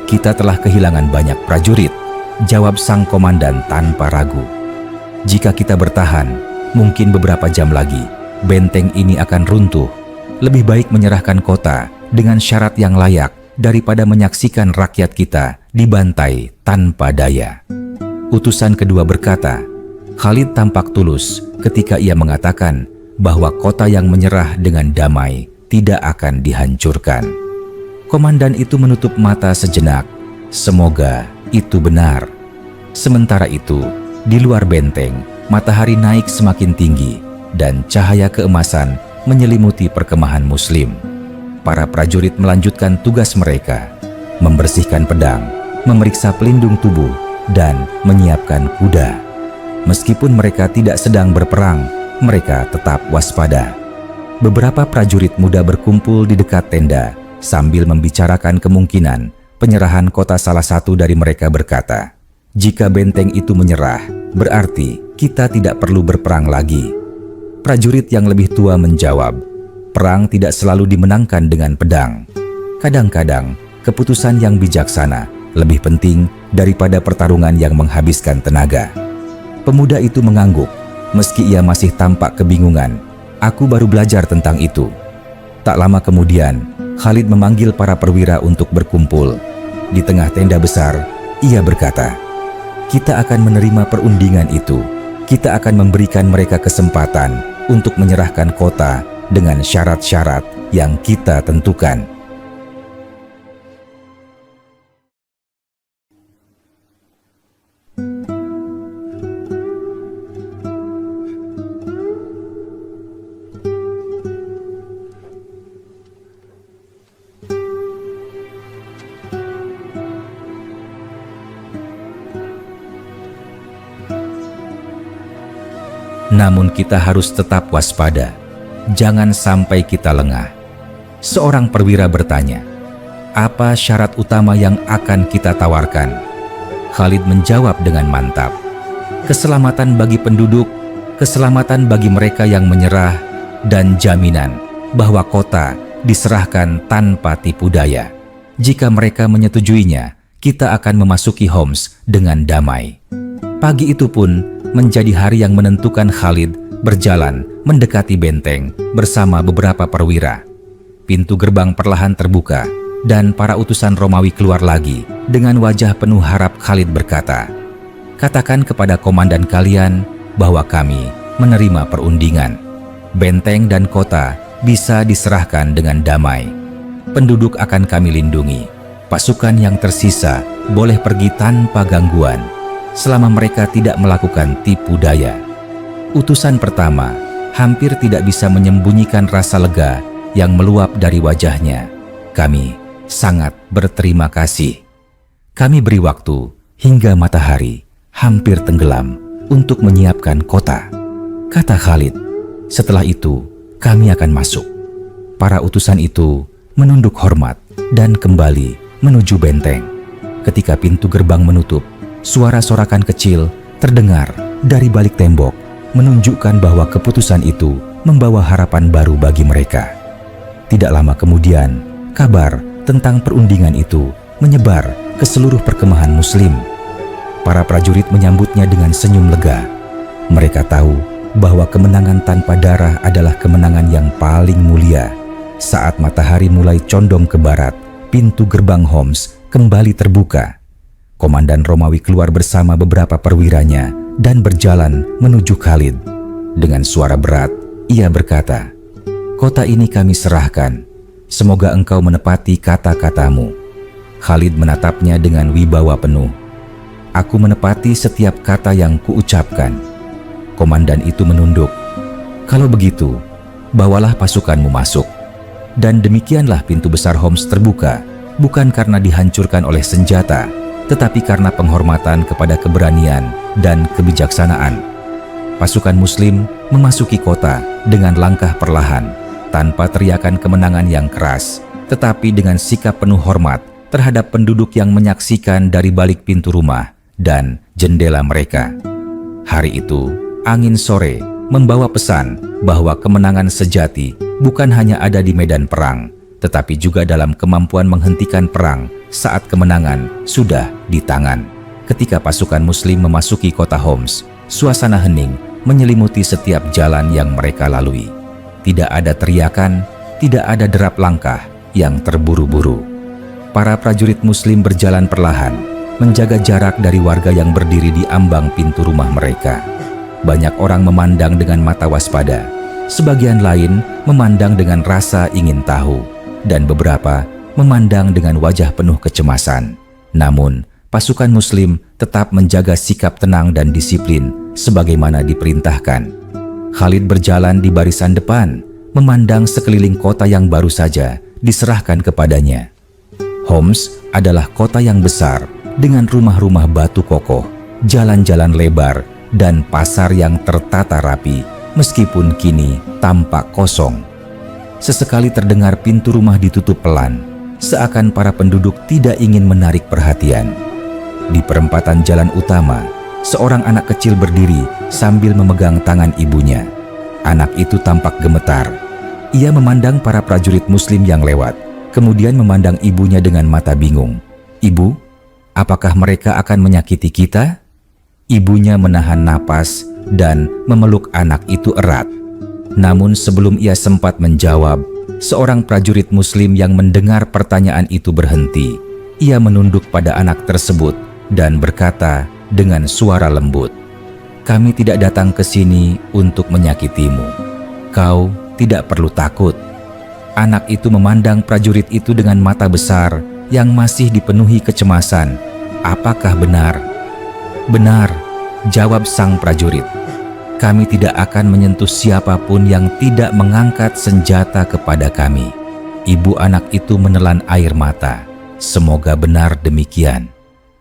S1: "Kita telah kehilangan banyak prajurit," jawab sang komandan tanpa ragu. "Jika kita bertahan, mungkin beberapa jam lagi benteng ini akan runtuh. Lebih baik menyerahkan kota dengan syarat yang layak daripada menyaksikan rakyat kita dibantai tanpa daya." Utusan kedua berkata, Khalid tampak tulus ketika ia mengatakan bahwa kota yang menyerah dengan damai tidak akan dihancurkan. Komandan itu menutup mata sejenak. Semoga itu benar. Sementara itu, di luar benteng, matahari naik semakin tinggi dan cahaya keemasan menyelimuti perkemahan Muslim. Para prajurit melanjutkan tugas mereka, membersihkan pedang, memeriksa pelindung tubuh, dan menyiapkan kuda. Meskipun mereka tidak sedang berperang, mereka tetap waspada. Beberapa prajurit muda berkumpul di dekat tenda sambil membicarakan kemungkinan penyerahan kota. Salah satu dari mereka berkata, "Jika benteng itu menyerah, berarti kita tidak perlu berperang lagi." Prajurit yang lebih tua menjawab, "Perang tidak selalu dimenangkan dengan pedang. Kadang-kadang, keputusan yang bijaksana lebih penting daripada pertarungan yang menghabiskan tenaga." Pemuda itu mengangguk, meski ia masih tampak kebingungan. "Aku baru belajar tentang itu." Tak lama kemudian, Khalid memanggil para perwira untuk berkumpul. Di tengah tenda besar, ia berkata, "Kita akan menerima perundingan itu. Kita akan memberikan mereka kesempatan untuk menyerahkan kota dengan syarat-syarat yang kita tentukan." Namun kita harus tetap waspada, jangan sampai kita lengah. Seorang perwira bertanya, "Apa syarat utama yang akan kita tawarkan?" Khalid menjawab dengan mantap, "Keselamatan bagi penduduk, keselamatan bagi mereka yang menyerah, dan jaminan bahwa kota diserahkan tanpa tipu daya. Jika mereka menyetujuinya, kita akan memasuki Homs dengan damai." Pagi itu pun menjadi hari yang menentukan. Khalid berjalan mendekati benteng bersama beberapa perwira. Pintu gerbang perlahan terbuka dan para utusan Romawi keluar lagi. Dengan wajah penuh harap, Khalid berkata, "Katakan kepada komandan kalian bahwa kami menerima perundingan. Benteng dan kota bisa diserahkan dengan damai. Penduduk akan kami lindungi. Pasukan yang tersisa boleh pergi tanpa gangguan selama mereka tidak melakukan tipu daya." Utusan pertama hampir tidak bisa menyembunyikan rasa lega yang meluap dari wajahnya. "Kami sangat berterima kasih. Kami beri waktu hingga matahari hampir tenggelam untuk menyiapkan kota," kata Khalid. "Setelah itu kami akan masuk." Para utusan itu menunduk hormat dan kembali menuju benteng. Ketika pintu gerbang menutup, suara sorakan kecil terdengar dari balik tembok, menunjukkan bahwa keputusan itu membawa harapan baru bagi mereka. Tidak lama kemudian, kabar tentang perundingan itu menyebar ke seluruh perkemahan Muslim. Para prajurit menyambutnya dengan senyum lega. Mereka tahu bahwa kemenangan tanpa darah adalah kemenangan yang paling mulia. Saat matahari mulai condong ke barat, pintu gerbang Homs kembali terbuka. Komandan Romawi keluar bersama beberapa perwiranya dan berjalan menuju Khalid. Dengan suara berat, ia berkata, "Kota ini kami serahkan. Semoga engkau menepati kata-katamu." Khalid menatapnya dengan wibawa penuh. "Aku menepati setiap kata yang kuucapkan." Komandan itu menunduk. Kalau begitu, bawalah pasukanmu masuk. Dan demikianlah pintu besar Homs terbuka, bukan karena dihancurkan oleh senjata, tetapi karena penghormatan kepada keberanian dan kebijaksanaan. Pasukan Muslim memasuki kota dengan langkah perlahan, tanpa teriakan kemenangan yang keras, tetapi dengan sikap penuh hormat terhadap penduduk yang menyaksikan dari balik pintu rumah dan jendela mereka. Hari itu, angin sore membawa pesan bahwa kemenangan sejati bukan hanya ada di medan perang, tetapi juga dalam kemampuan menghentikan perang saat kemenangan sudah di tangan. Ketika pasukan Muslim memasuki kota Homs, suasana hening menyelimuti setiap jalan yang mereka lalui. Tidak ada teriakan, tidak ada derap langkah yang terburu-buru. Para prajurit Muslim berjalan perlahan, menjaga jarak dari warga yang berdiri di ambang pintu rumah mereka. Banyak orang memandang dengan mata waspada, sebagian lain memandang dengan rasa ingin tahu, dan beberapa memandang dengan wajah penuh kecemasan. Namun, pasukan Muslim tetap menjaga sikap tenang dan disiplin sebagaimana diperintahkan. Khalid berjalan di barisan depan, memandang sekeliling kota yang baru saja diserahkan kepadanya. Homs adalah kota yang besar dengan rumah-rumah batu kokoh, jalan-jalan lebar, dan pasar yang tertata rapi, meskipun kini tampak kosong. Sesekali terdengar pintu rumah ditutup pelan, seakan para penduduk tidak ingin menarik perhatian. Di perempatan jalan utama, seorang anak kecil berdiri sambil memegang tangan ibunya. Anak itu tampak gemetar. Ia memandang para prajurit Muslim yang lewat, kemudian memandang ibunya dengan mata bingung. "Ibu, apakah mereka akan menyakiti kita?" Ibunya menahan napas dan memeluk anak itu erat. Namun sebelum ia sempat menjawab, seorang prajurit Muslim yang mendengar pertanyaan itu berhenti. Ia menunduk pada anak tersebut dan berkata dengan suara lembut, "Kami tidak datang ke sini untuk menyakitimu. Kau tidak perlu takut." Anak itu memandang prajurit itu dengan mata besar yang masih dipenuhi kecemasan. "Apakah benar?" "Benar," jawab sang prajurit. "Kami tidak akan menyentuh siapapun yang tidak mengangkat senjata kepada kami." Ibu anak itu menelan air mata. Semoga benar demikian.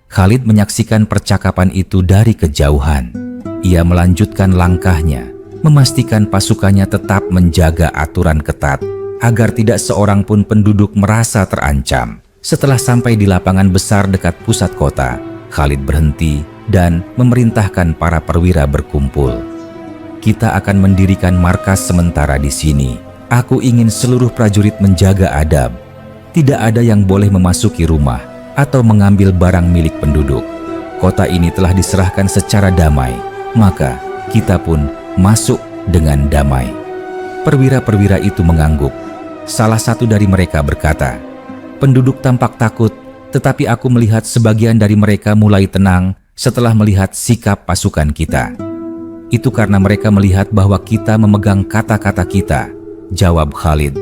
S1: Khalid menyaksikan percakapan itu dari kejauhan. Ia melanjutkan langkahnya, memastikan pasukannya tetap menjaga aturan ketat agar tidak seorang pun penduduk merasa terancam. Setelah sampai di lapangan besar dekat pusat kota, Khalid berhenti dan memerintahkan para perwira berkumpul. "Kita akan mendirikan markas sementara di sini. Aku ingin seluruh prajurit menjaga adab. Tidak ada yang boleh memasuki rumah atau mengambil barang milik penduduk. Kota ini telah diserahkan secara damai, maka kita pun masuk dengan damai." Perwira-perwira itu mengangguk. Salah satu dari mereka berkata, "Penduduk tampak takut, tetapi aku melihat sebagian dari mereka mulai tenang setelah melihat sikap pasukan kita." "Itu karena mereka melihat bahwa kita memegang kata-kata kita," jawab Khalid.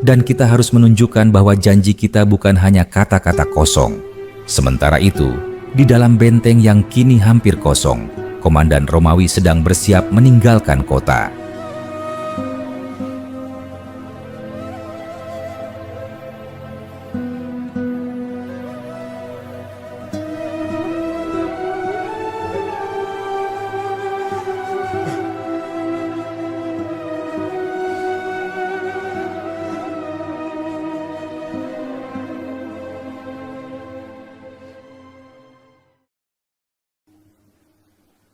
S1: "Dan kita harus menunjukkan bahwa janji kita bukan hanya kata-kata kosong." Sementara itu, di dalam benteng yang kini hampir kosong, komandan Romawi sedang bersiap meninggalkan kota.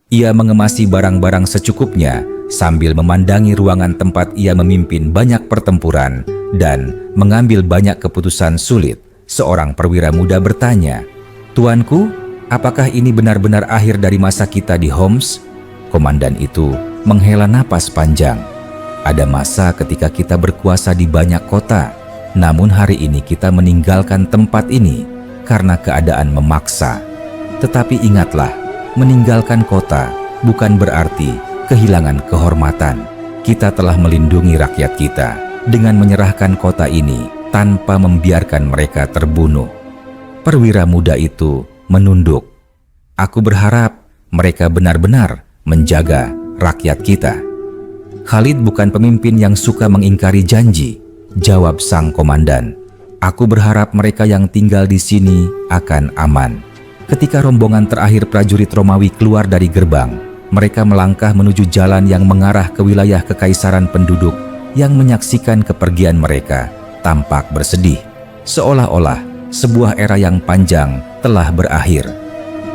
S1: Ia mengemasi barang-barang secukupnya sambil memandangi ruangan tempat ia memimpin banyak pertempuran dan mengambil banyak keputusan sulit. Seorang perwira muda bertanya, "Tuanku, apakah ini benar-benar akhir dari masa kita di Homs?" Komandan itu menghela napas panjang. "Ada masa ketika kita berkuasa di banyak kota, namun hari ini kita meninggalkan tempat ini karena keadaan memaksa. Tetapi ingatlah, meninggalkan kota bukan berarti kehilangan kehormatan. Kita telah melindungi rakyat kita dengan menyerahkan kota ini tanpa membiarkan mereka terbunuh." Perwira muda itu menunduk. "Aku berharap mereka benar-benar menjaga rakyat kita." Khalid bukan pemimpin yang suka mengingkari janji, jawab sang komandan. Aku berharap mereka yang tinggal di sini akan aman. Ketika rombongan terakhir prajurit Romawi keluar dari gerbang, mereka melangkah menuju jalan yang mengarah ke wilayah kekaisaran. Penduduk yang menyaksikan kepergian mereka tampak bersedih, seolah-olah sebuah era yang panjang telah berakhir.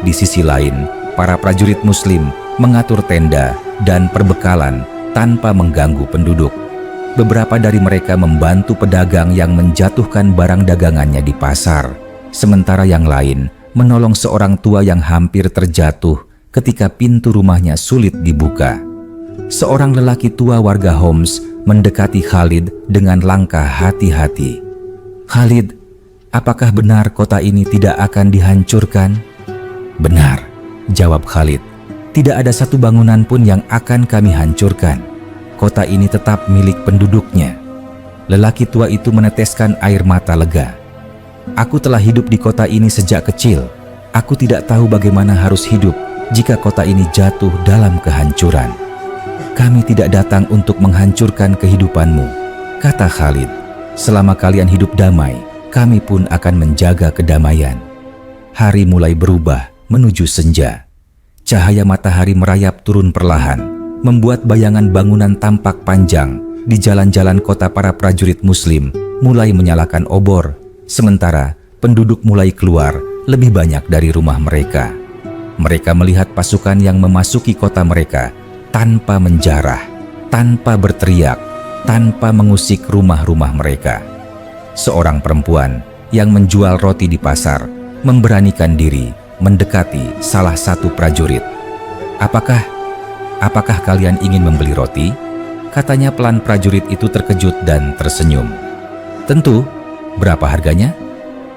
S1: Di sisi lain, para prajurit Muslim mengatur tenda dan perbekalan tanpa mengganggu penduduk. Beberapa dari mereka membantu pedagang yang menjatuhkan barang dagangannya di pasar, sementara yang lain menolong seorang tua yang hampir terjatuh ketika pintu rumahnya sulit dibuka. Seorang lelaki tua warga Homs mendekati Khalid dengan langkah hati-hati. "Khalid, apakah benar kota ini tidak akan dihancurkan?" "Benar," jawab Khalid. "Tidak ada satu bangunan pun yang akan kami hancurkan. Kota ini tetap milik penduduknya." Lelaki tua itu meneteskan air mata lega. "Aku telah hidup di kota ini sejak kecil. Aku tidak tahu bagaimana harus hidup jika kota ini jatuh dalam kehancuran." "Kami tidak datang untuk menghancurkan kehidupanmu," kata Khalid. "Selama kalian hidup damai, kami pun akan menjaga kedamaian." Hari mulai berubah menuju senja. Cahaya matahari merayap turun perlahan, membuat bayangan bangunan tampak panjang. Di jalan-jalan kota, para prajurit Muslim mulai menyalakan obor, sementara penduduk mulai keluar lebih banyak dari rumah mereka. Mereka melihat pasukan yang memasuki kota mereka tanpa menjarah, tanpa berteriak, tanpa mengusik rumah-rumah mereka. Seorang perempuan yang menjual roti di pasar memberanikan diri mendekati salah satu prajurit. Apakah kalian ingin membeli roti?" katanya pelan. Prajurit itu terkejut dan tersenyum. "Tentu, berapa harganya?"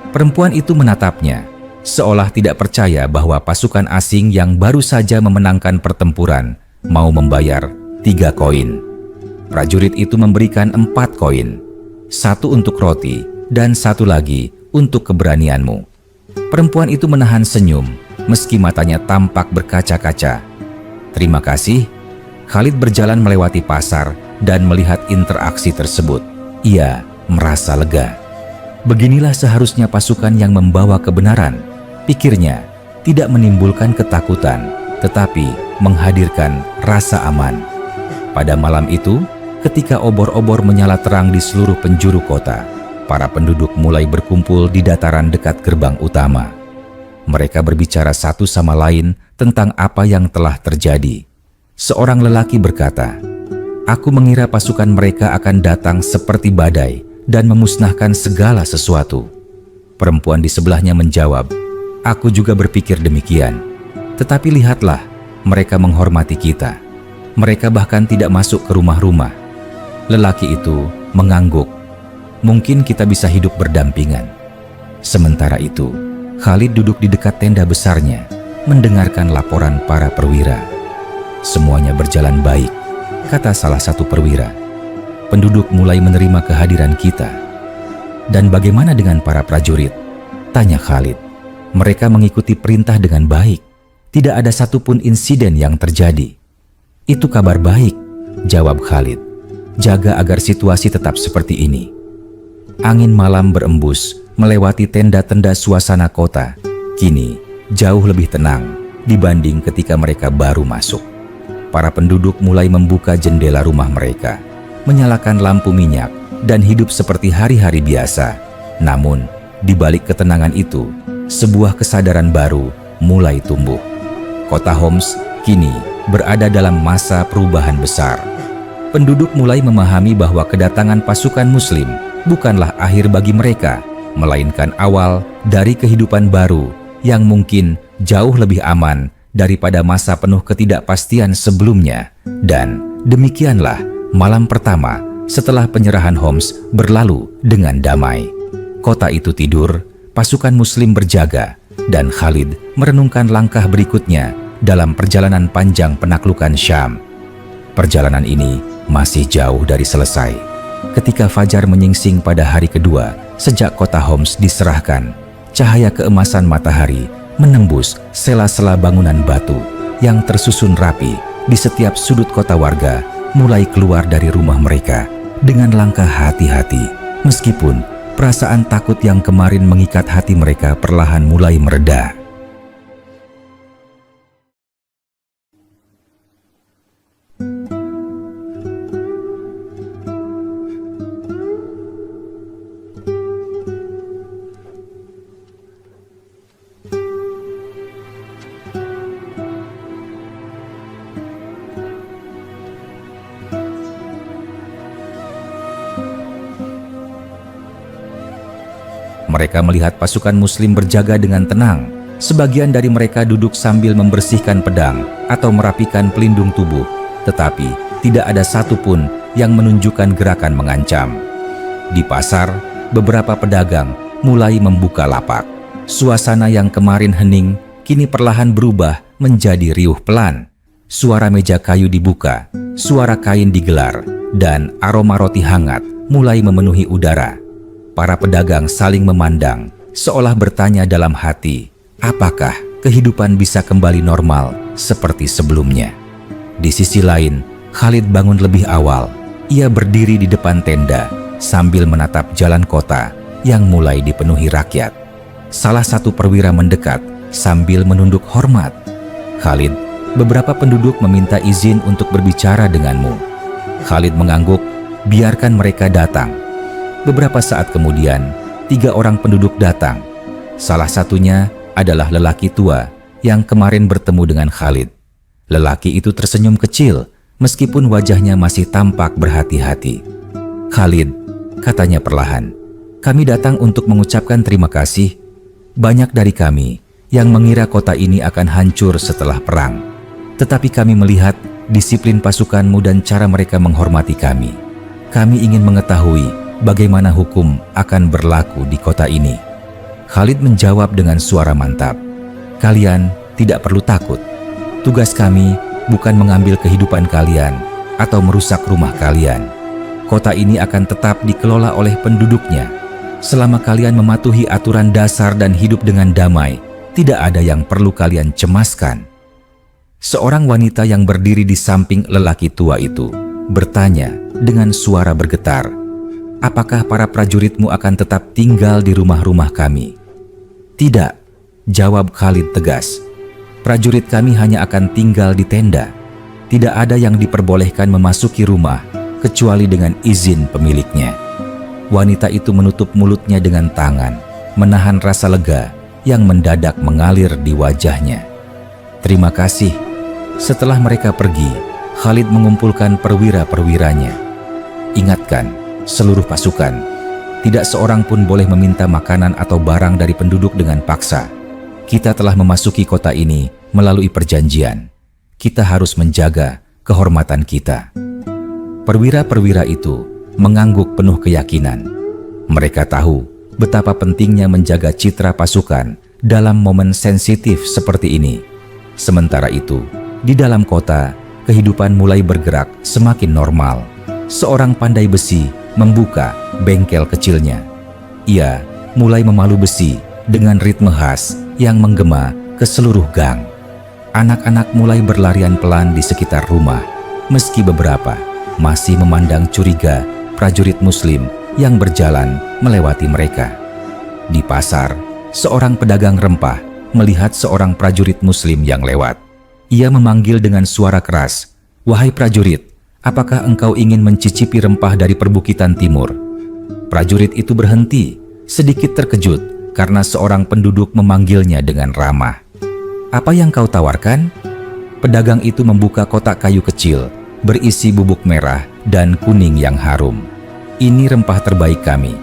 S1: Perempuan itu menatapnya, seolah tidak percaya bahwa pasukan asing yang baru saja memenangkan pertempuran mau membayar 3 koin. Prajurit itu memberikan 4 koin, 1 untuk roti dan 1 lagi untuk keberanianmu. Perempuan itu menahan senyum, meski matanya tampak berkaca-kaca. "Terima kasih." Khalid berjalan melewati pasar dan melihat interaksi tersebut. Ia merasa lega. Beginilah seharusnya pasukan yang membawa kebenaran, pikirnya, tidak menimbulkan ketakutan, tetapi menghadirkan rasa aman. Pada malam itu, ketika obor-obor menyala terang di seluruh penjuru kota, para penduduk mulai berkumpul di dataran dekat gerbang utama. Mereka berbicara satu sama lain tentang apa yang telah terjadi. Seorang lelaki berkata, "Aku mengira pasukan mereka akan datang seperti badai dan memusnahkan segala sesuatu." Perempuan di sebelahnya menjawab, "Aku juga berpikir demikian. Tetapi lihatlah, mereka menghormati kita. Mereka bahkan tidak masuk ke rumah-rumah." Lelaki itu mengangguk. "Mungkin kita bisa hidup berdampingan." Sementara itu, Khalid duduk di dekat tenda besarnya, mendengarkan laporan para perwira. "Semuanya berjalan baik," kata salah satu perwira. "Penduduk mulai menerima kehadiran kita." "Dan bagaimana dengan para prajurit?" tanya Khalid. "Mereka mengikuti perintah dengan baik. Tidak ada satupun insiden yang terjadi." "Itu kabar baik," jawab Khalid. "Jaga agar situasi tetap seperti ini." Angin malam berembus melewati tenda-tenda. Suasana kota kini jauh lebih tenang dibanding ketika mereka baru masuk. Para penduduk mulai membuka jendela rumah mereka, menyalakan lampu minyak, dan hidup seperti hari-hari biasa. Namun, di balik ketenangan itu, sebuah kesadaran baru mulai tumbuh. Kota Homs kini berada dalam masa perubahan besar. Penduduk mulai memahami bahwa kedatangan pasukan Muslim bukanlah akhir bagi mereka, melainkan awal dari kehidupan baru yang mungkin jauh lebih aman daripada masa penuh ketidakpastian sebelumnya. Dan demikianlah malam pertama setelah penyerahan Homs berlalu dengan damai. Kota itu tidur, pasukan Muslim berjaga, dan Khalid merenungkan langkah berikutnya dalam perjalanan panjang penaklukan Syam. Perjalanan ini masih jauh dari selesai. Ketika fajar menyingsing pada hari kedua sejak kota Homs diserahkan, cahaya keemasan matahari menembus sela-sela bangunan batu yang tersusun rapi di setiap sudut kota. Warga mulai keluar dari rumah mereka dengan langkah hati-hati, meskipun perasaan takut yang kemarin mengikat hati mereka perlahan mulai mereda. Mereka melihat pasukan Muslim berjaga dengan tenang. Sebagian dari mereka duduk sambil membersihkan pedang atau merapikan pelindung tubuh, tetapi tidak ada satupun yang menunjukkan gerakan mengancam. Di pasar, beberapa pedagang mulai membuka lapak. Suasana yang kemarin hening kini perlahan berubah menjadi riuh pelan. Suara meja kayu dibuka, suara kain digelar, dan aroma roti hangat mulai memenuhi udara. Para pedagang saling memandang, seolah bertanya dalam hati, apakah kehidupan bisa kembali normal seperti sebelumnya? Di sisi lain, Khalid bangun lebih awal. Ia berdiri di depan tenda sambil menatap jalan kota yang mulai dipenuhi rakyat. Salah satu perwira mendekat sambil menunduk hormat. Khalid, beberapa penduduk meminta izin untuk berbicara denganmu. Khalid mengangguk, biarkan mereka datang. Beberapa saat kemudian, 3 orang penduduk datang. Salah satunya adalah lelaki tua yang kemarin bertemu dengan Khalid. Lelaki itu tersenyum kecil, meskipun wajahnya masih tampak berhati-hati. Khalid, katanya perlahan, kami datang untuk mengucapkan terima kasih. Banyak dari kami yang mengira kota ini akan hancur setelah perang. Tetapi kami melihat disiplin pasukanmu dan cara mereka menghormati kami. Kami ingin mengetahui bagaimana hukum akan berlaku di kota ini. Khalid menjawab dengan suara mantap. Kalian tidak perlu takut. Tugas kami bukan mengambil kehidupan kalian atau merusak rumah kalian. Kota ini akan tetap dikelola oleh penduduknya. Selama kalian mematuhi aturan dasar dan hidup dengan damai, tidak ada yang perlu kalian cemaskan. Seorang wanita yang berdiri di samping lelaki tua itu bertanya dengan suara bergetar, apakah para prajuritmu akan tetap tinggal di rumah-rumah kami? Tidak, jawab Khalid tegas. Prajurit kami hanya akan tinggal di tenda. Tidak ada yang diperbolehkan memasuki rumah kecuali dengan izin pemiliknya. Wanita itu menutup mulutnya dengan tangan, menahan rasa lega yang mendadak mengalir di wajahnya. Terima kasih. Setelah mereka pergi, Khalid mengumpulkan perwira-perwiranya. Ingatkan seluruh pasukan, tidak seorang pun boleh meminta makanan atau barang dari penduduk dengan paksa. Kita telah memasuki kota ini melalui perjanjian. Kita harus menjaga kehormatan kita. Perwira-perwira itu mengangguk penuh keyakinan. Mereka tahu betapa pentingnya menjaga citra pasukan dalam momen sensitif seperti ini. Sementara itu, di dalam kota, kehidupan mulai bergerak semakin normal. Seorang pandai besi membuka bengkel kecilnya. Ia mulai memalu besi dengan ritme khas yang menggema ke seluruh gang. Anak-anak mulai berlarian pelan di sekitar rumah, meski beberapa masih memandang curiga prajurit Muslim yang berjalan melewati mereka. Di pasar, seorang pedagang rempah melihat seorang prajurit Muslim yang lewat. Ia memanggil dengan suara keras, "Wahai prajurit, apakah engkau ingin mencicipi rempah dari perbukitan timur?" Prajurit itu berhenti, sedikit terkejut karena seorang penduduk memanggilnya dengan ramah. "Apa yang kau tawarkan?" Pedagang itu membuka kotak kayu kecil, berisi bubuk merah dan kuning yang harum. "Ini rempah terbaik kami.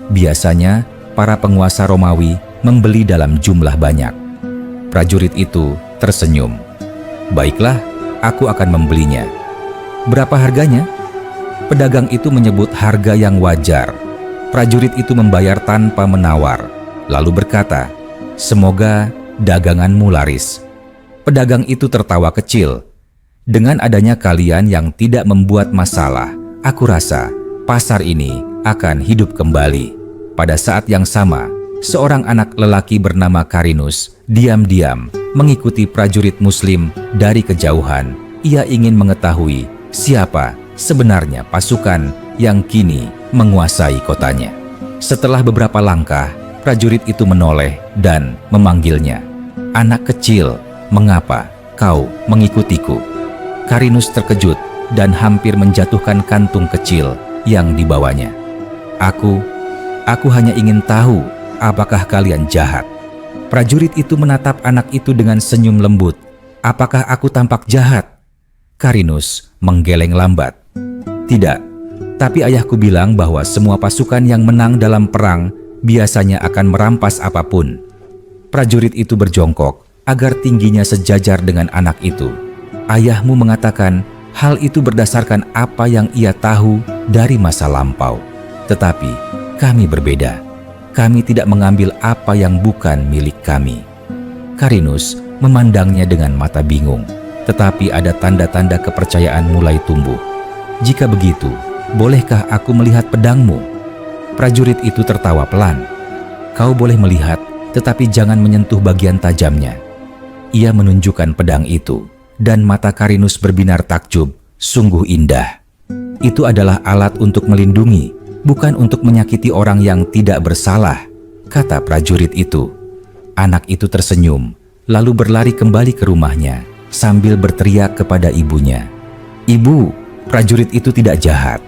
S1: Biasanya, para penguasa Romawi membeli dalam jumlah banyak." Prajurit itu tersenyum. "Baiklah, aku akan membelinya." "Berapa harganya?" Pedagang itu menyebut harga yang wajar. Prajurit itu membayar tanpa menawar, lalu berkata, "Semoga daganganmu laris." Pedagang itu tertawa kecil. "Dengan adanya kalian yang tidak membuat masalah, aku rasa pasar ini akan hidup kembali." Pada saat yang sama, seorang anak lelaki bernama Karinus diam-diam mengikuti prajurit Muslim dari kejauhan. Ia ingin mengetahui siapa sebenarnya pasukan yang kini menguasai kotanya. Setelah beberapa langkah, prajurit itu menoleh dan memanggilnya. "Anak kecil, mengapa kau mengikutiku?" Karinus terkejut dan hampir menjatuhkan kantung kecil yang dibawanya. Aku hanya ingin tahu apakah kalian jahat." Prajurit itu menatap anak itu dengan senyum lembut. "Apakah aku tampak jahat?" Karinus menggeleng lambat. "Tidak, tapi ayahku bilang bahwa semua pasukan yang menang dalam perang biasanya akan merampas apapun." Prajurit itu berjongkok agar tingginya sejajar dengan anak itu. "Ayahmu mengatakan hal itu berdasarkan apa yang ia tahu dari masa lampau. Tetapi kami berbeda. Kami tidak mengambil apa yang bukan milik kami." Karinus memandangnya dengan mata bingung, tetapi ada tanda-tanda kepercayaan mulai tumbuh. "Jika begitu, bolehkah aku melihat pedangmu?" Prajurit itu tertawa pelan. "Kau boleh melihat, tetapi jangan menyentuh bagian tajamnya." Ia menunjukkan pedang itu, dan mata Karinus berbinar takjub. "Sungguh indah. Itu adalah alat untuk melindungi, bukan untuk menyakiti orang yang tidak bersalah," kata prajurit itu. Anak itu tersenyum, lalu berlari kembali ke rumahnya sambil berteriak kepada ibunya. "Ibu, prajurit itu tidak jahat."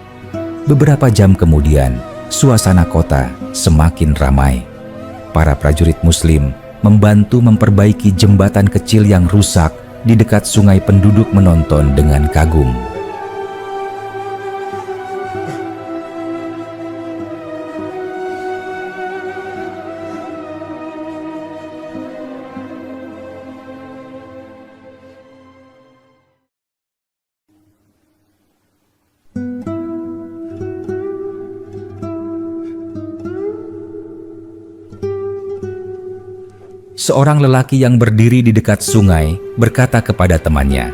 S1: Beberapa jam kemudian, suasana kota semakin ramai. Para prajurit Muslim membantu memperbaiki jembatan kecil yang rusak di dekat sungai. Penduduk menonton dengan kagum. Seorang lelaki yang berdiri di dekat sungai berkata kepada temannya,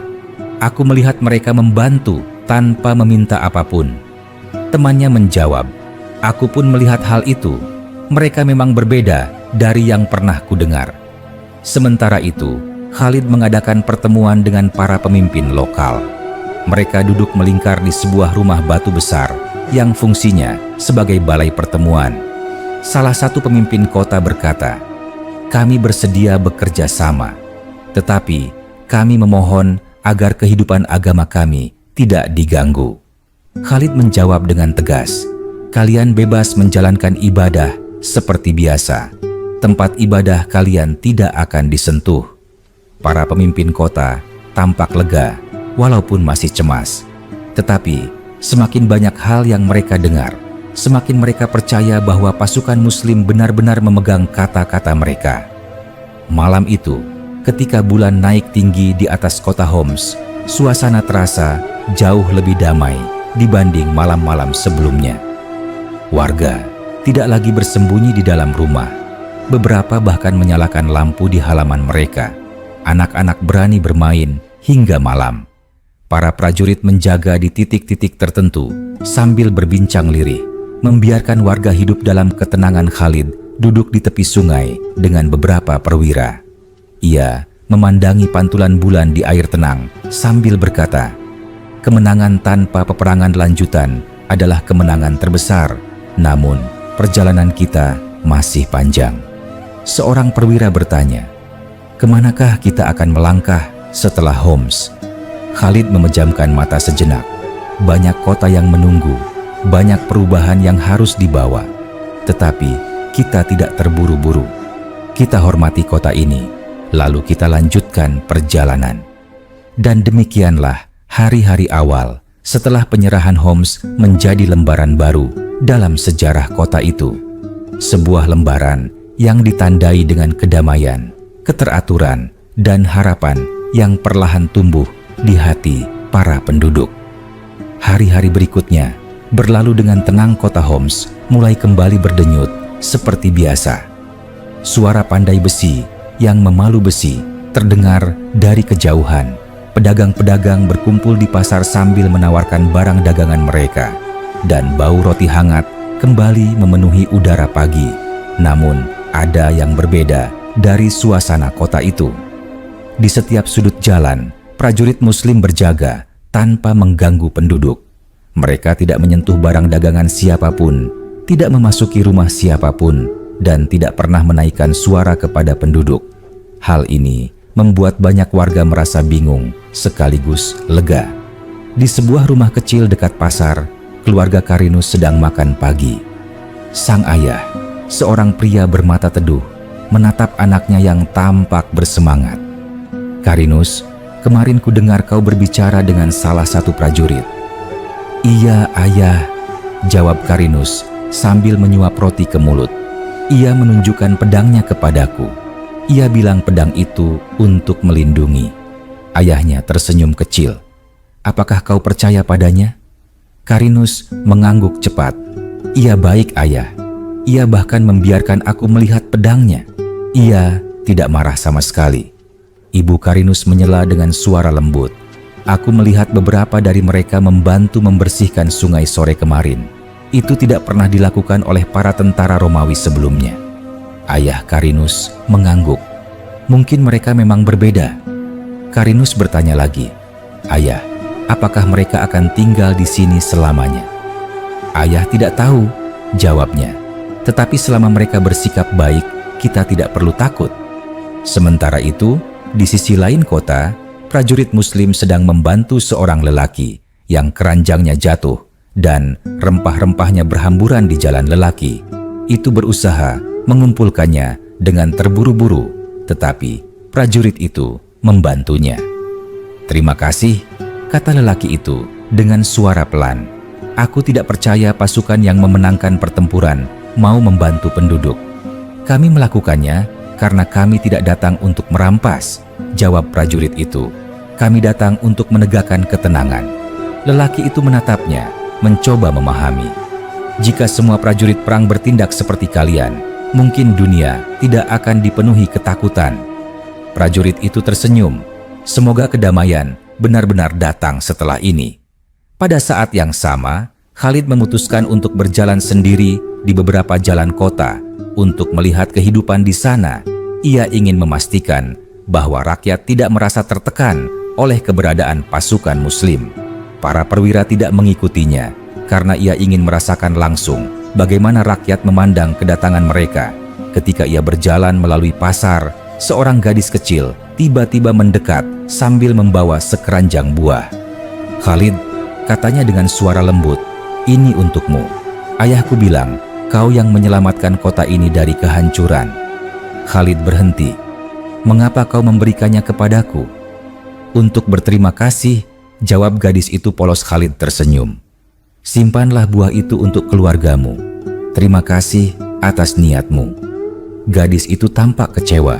S1: "Aku melihat mereka membantu tanpa meminta apapun." Temannya menjawab, "Aku pun melihat hal itu. Mereka memang berbeda dari yang pernah kudengar." Sementara itu, Khalid mengadakan pertemuan dengan para pemimpin lokal. Mereka duduk melingkar di sebuah rumah batu besar yang fungsinya sebagai balai pertemuan. Salah satu pemimpin kota berkata, "Kami bersedia bekerja sama, tetapi kami memohon agar kehidupan agama kami tidak diganggu." Khalid menjawab dengan tegas, "Kalian bebas menjalankan ibadah seperti biasa. Tempat ibadah kalian tidak akan disentuh." Para pemimpin kota tampak lega walaupun masih cemas. Tetapi semakin banyak hal yang mereka dengar, semakin mereka percaya bahwa pasukan Muslim benar-benar memegang kata-kata mereka. Malam itu, ketika bulan naik tinggi di atas kota Homs, suasana terasa jauh lebih damai dibanding malam-malam sebelumnya. Warga tidak lagi bersembunyi di dalam rumah. Beberapa bahkan menyalakan lampu di halaman mereka. Anak-anak berani bermain hingga malam. Para prajurit menjaga di titik-titik tertentu sambil berbincang lirih, membiarkan warga hidup dalam ketenangan. Khalid duduk di tepi sungai dengan beberapa perwira. Ia memandangi pantulan bulan di air tenang sambil berkata, "Kemenangan tanpa peperangan lanjutan adalah kemenangan terbesar, namun perjalanan kita masih panjang." Seorang perwira bertanya, "Kemanakah kita akan melangkah setelah Homs?" Khalid memejamkan mata sejenak. Banyak kota yang menunggu, banyak perubahan yang harus dibawa. Tetapi kita tidak terburu-buru. Kita hormati kota ini, lalu kita lanjutkan perjalanan. Dan demikianlah hari-hari awal setelah penyerahan Homs menjadi lembaran baru dalam sejarah kota itu. Sebuah lembaran yang ditandai dengan kedamaian, keteraturan, dan harapan yang perlahan tumbuh di hati para penduduk. Hari-hari berikutnya berlalu dengan tenang. Kota Homs mulai kembali berdenyut seperti biasa. Suara pandai besi yang memalu besi terdengar dari kejauhan. Pedagang-pedagang berkumpul di pasar sambil menawarkan barang dagangan mereka, dan bau roti hangat kembali memenuhi udara pagi. Namun, ada yang berbeda dari suasana kota itu. Di setiap sudut jalan, prajurit Muslim berjaga, tanpa mengganggu penduduk. Mereka tidak menyentuh barang dagangan siapapun, tidak memasuki rumah siapapun, dan tidak pernah menaikkan suara kepada penduduk. Hal ini membuat banyak warga merasa bingung sekaligus lega. Di sebuah rumah kecil dekat pasar, keluarga Karinus sedang makan pagi. Sang ayah, seorang pria bermata teduh, menatap anaknya yang tampak bersemangat. "Karinus, kemarin ku dengar kau berbicara dengan salah satu prajurit." "Iya, ayah," jawab Karinus sambil menyuap roti ke mulut. "Ia menunjukkan pedangnya kepadaku. Ia bilang pedang itu untuk melindungi." Ayahnya tersenyum kecil. "Apakah kau percaya padanya?" Karinus mengangguk cepat. "Ia baik, ayah. Ia bahkan membiarkan aku melihat pedangnya. Ia tidak marah sama sekali." Ibu Karinus menyela dengan suara lembut. "Aku melihat beberapa dari mereka membantu membersihkan sungai sore kemarin. Itu tidak pernah dilakukan oleh para tentara Romawi sebelumnya." Ayah Karinus mengangguk. "Mungkin mereka memang berbeda." Karinus bertanya lagi, "Ayah, apakah mereka akan tinggal di sini selamanya?" "Ayah tidak tahu," jawabnya. "Tetapi selama mereka bersikap baik, kita tidak perlu takut." Sementara itu, di sisi lain kota, prajurit Muslim sedang membantu seorang lelaki yang keranjangnya jatuh dan rempah-rempahnya berhamburan di jalan. Lelaki itu berusaha mengumpulkannya dengan terburu-buru, tetapi prajurit itu membantunya. "Terima kasih," kata lelaki itu dengan suara pelan. "Aku tidak percaya pasukan yang memenangkan pertempuran mau membantu penduduk. Kami melakukannya karena kami tidak datang untuk merampas," jawab prajurit itu. "Kami datang untuk menegakkan ketenangan." Lelaki itu menatapnya, mencoba memahami. "Jika semua prajurit perang bertindak seperti kalian, mungkin dunia tidak akan dipenuhi ketakutan." Prajurit itu tersenyum. "Semoga kedamaian benar-benar datang setelah ini." Pada saat yang sama, Khalid memutuskan untuk berjalan sendiri di beberapa jalan kota untuk melihat kehidupan di sana. Ia ingin memastikan bahwa rakyat tidak merasa tertekan oleh keberadaan pasukan Muslim. Para perwira tidak mengikutinya karena ia ingin merasakan langsung bagaimana rakyat memandang kedatangan mereka. Ketika ia berjalan melalui pasar, seorang gadis kecil tiba-tiba mendekat sambil membawa sekeranjang buah. "Khalid," katanya dengan suara lembut, "ini untukmu. Ayahku bilang kau yang menyelamatkan kota ini dari kehancuran." Khalid berhenti. "Mengapa kau memberikannya kepadaku?" "Untuk berterima kasih," jawab gadis itu polos. Khalid tersenyum. "Simpanlah buah itu untuk keluargamu. Terima kasih atas niatmu." Gadis itu tampak kecewa.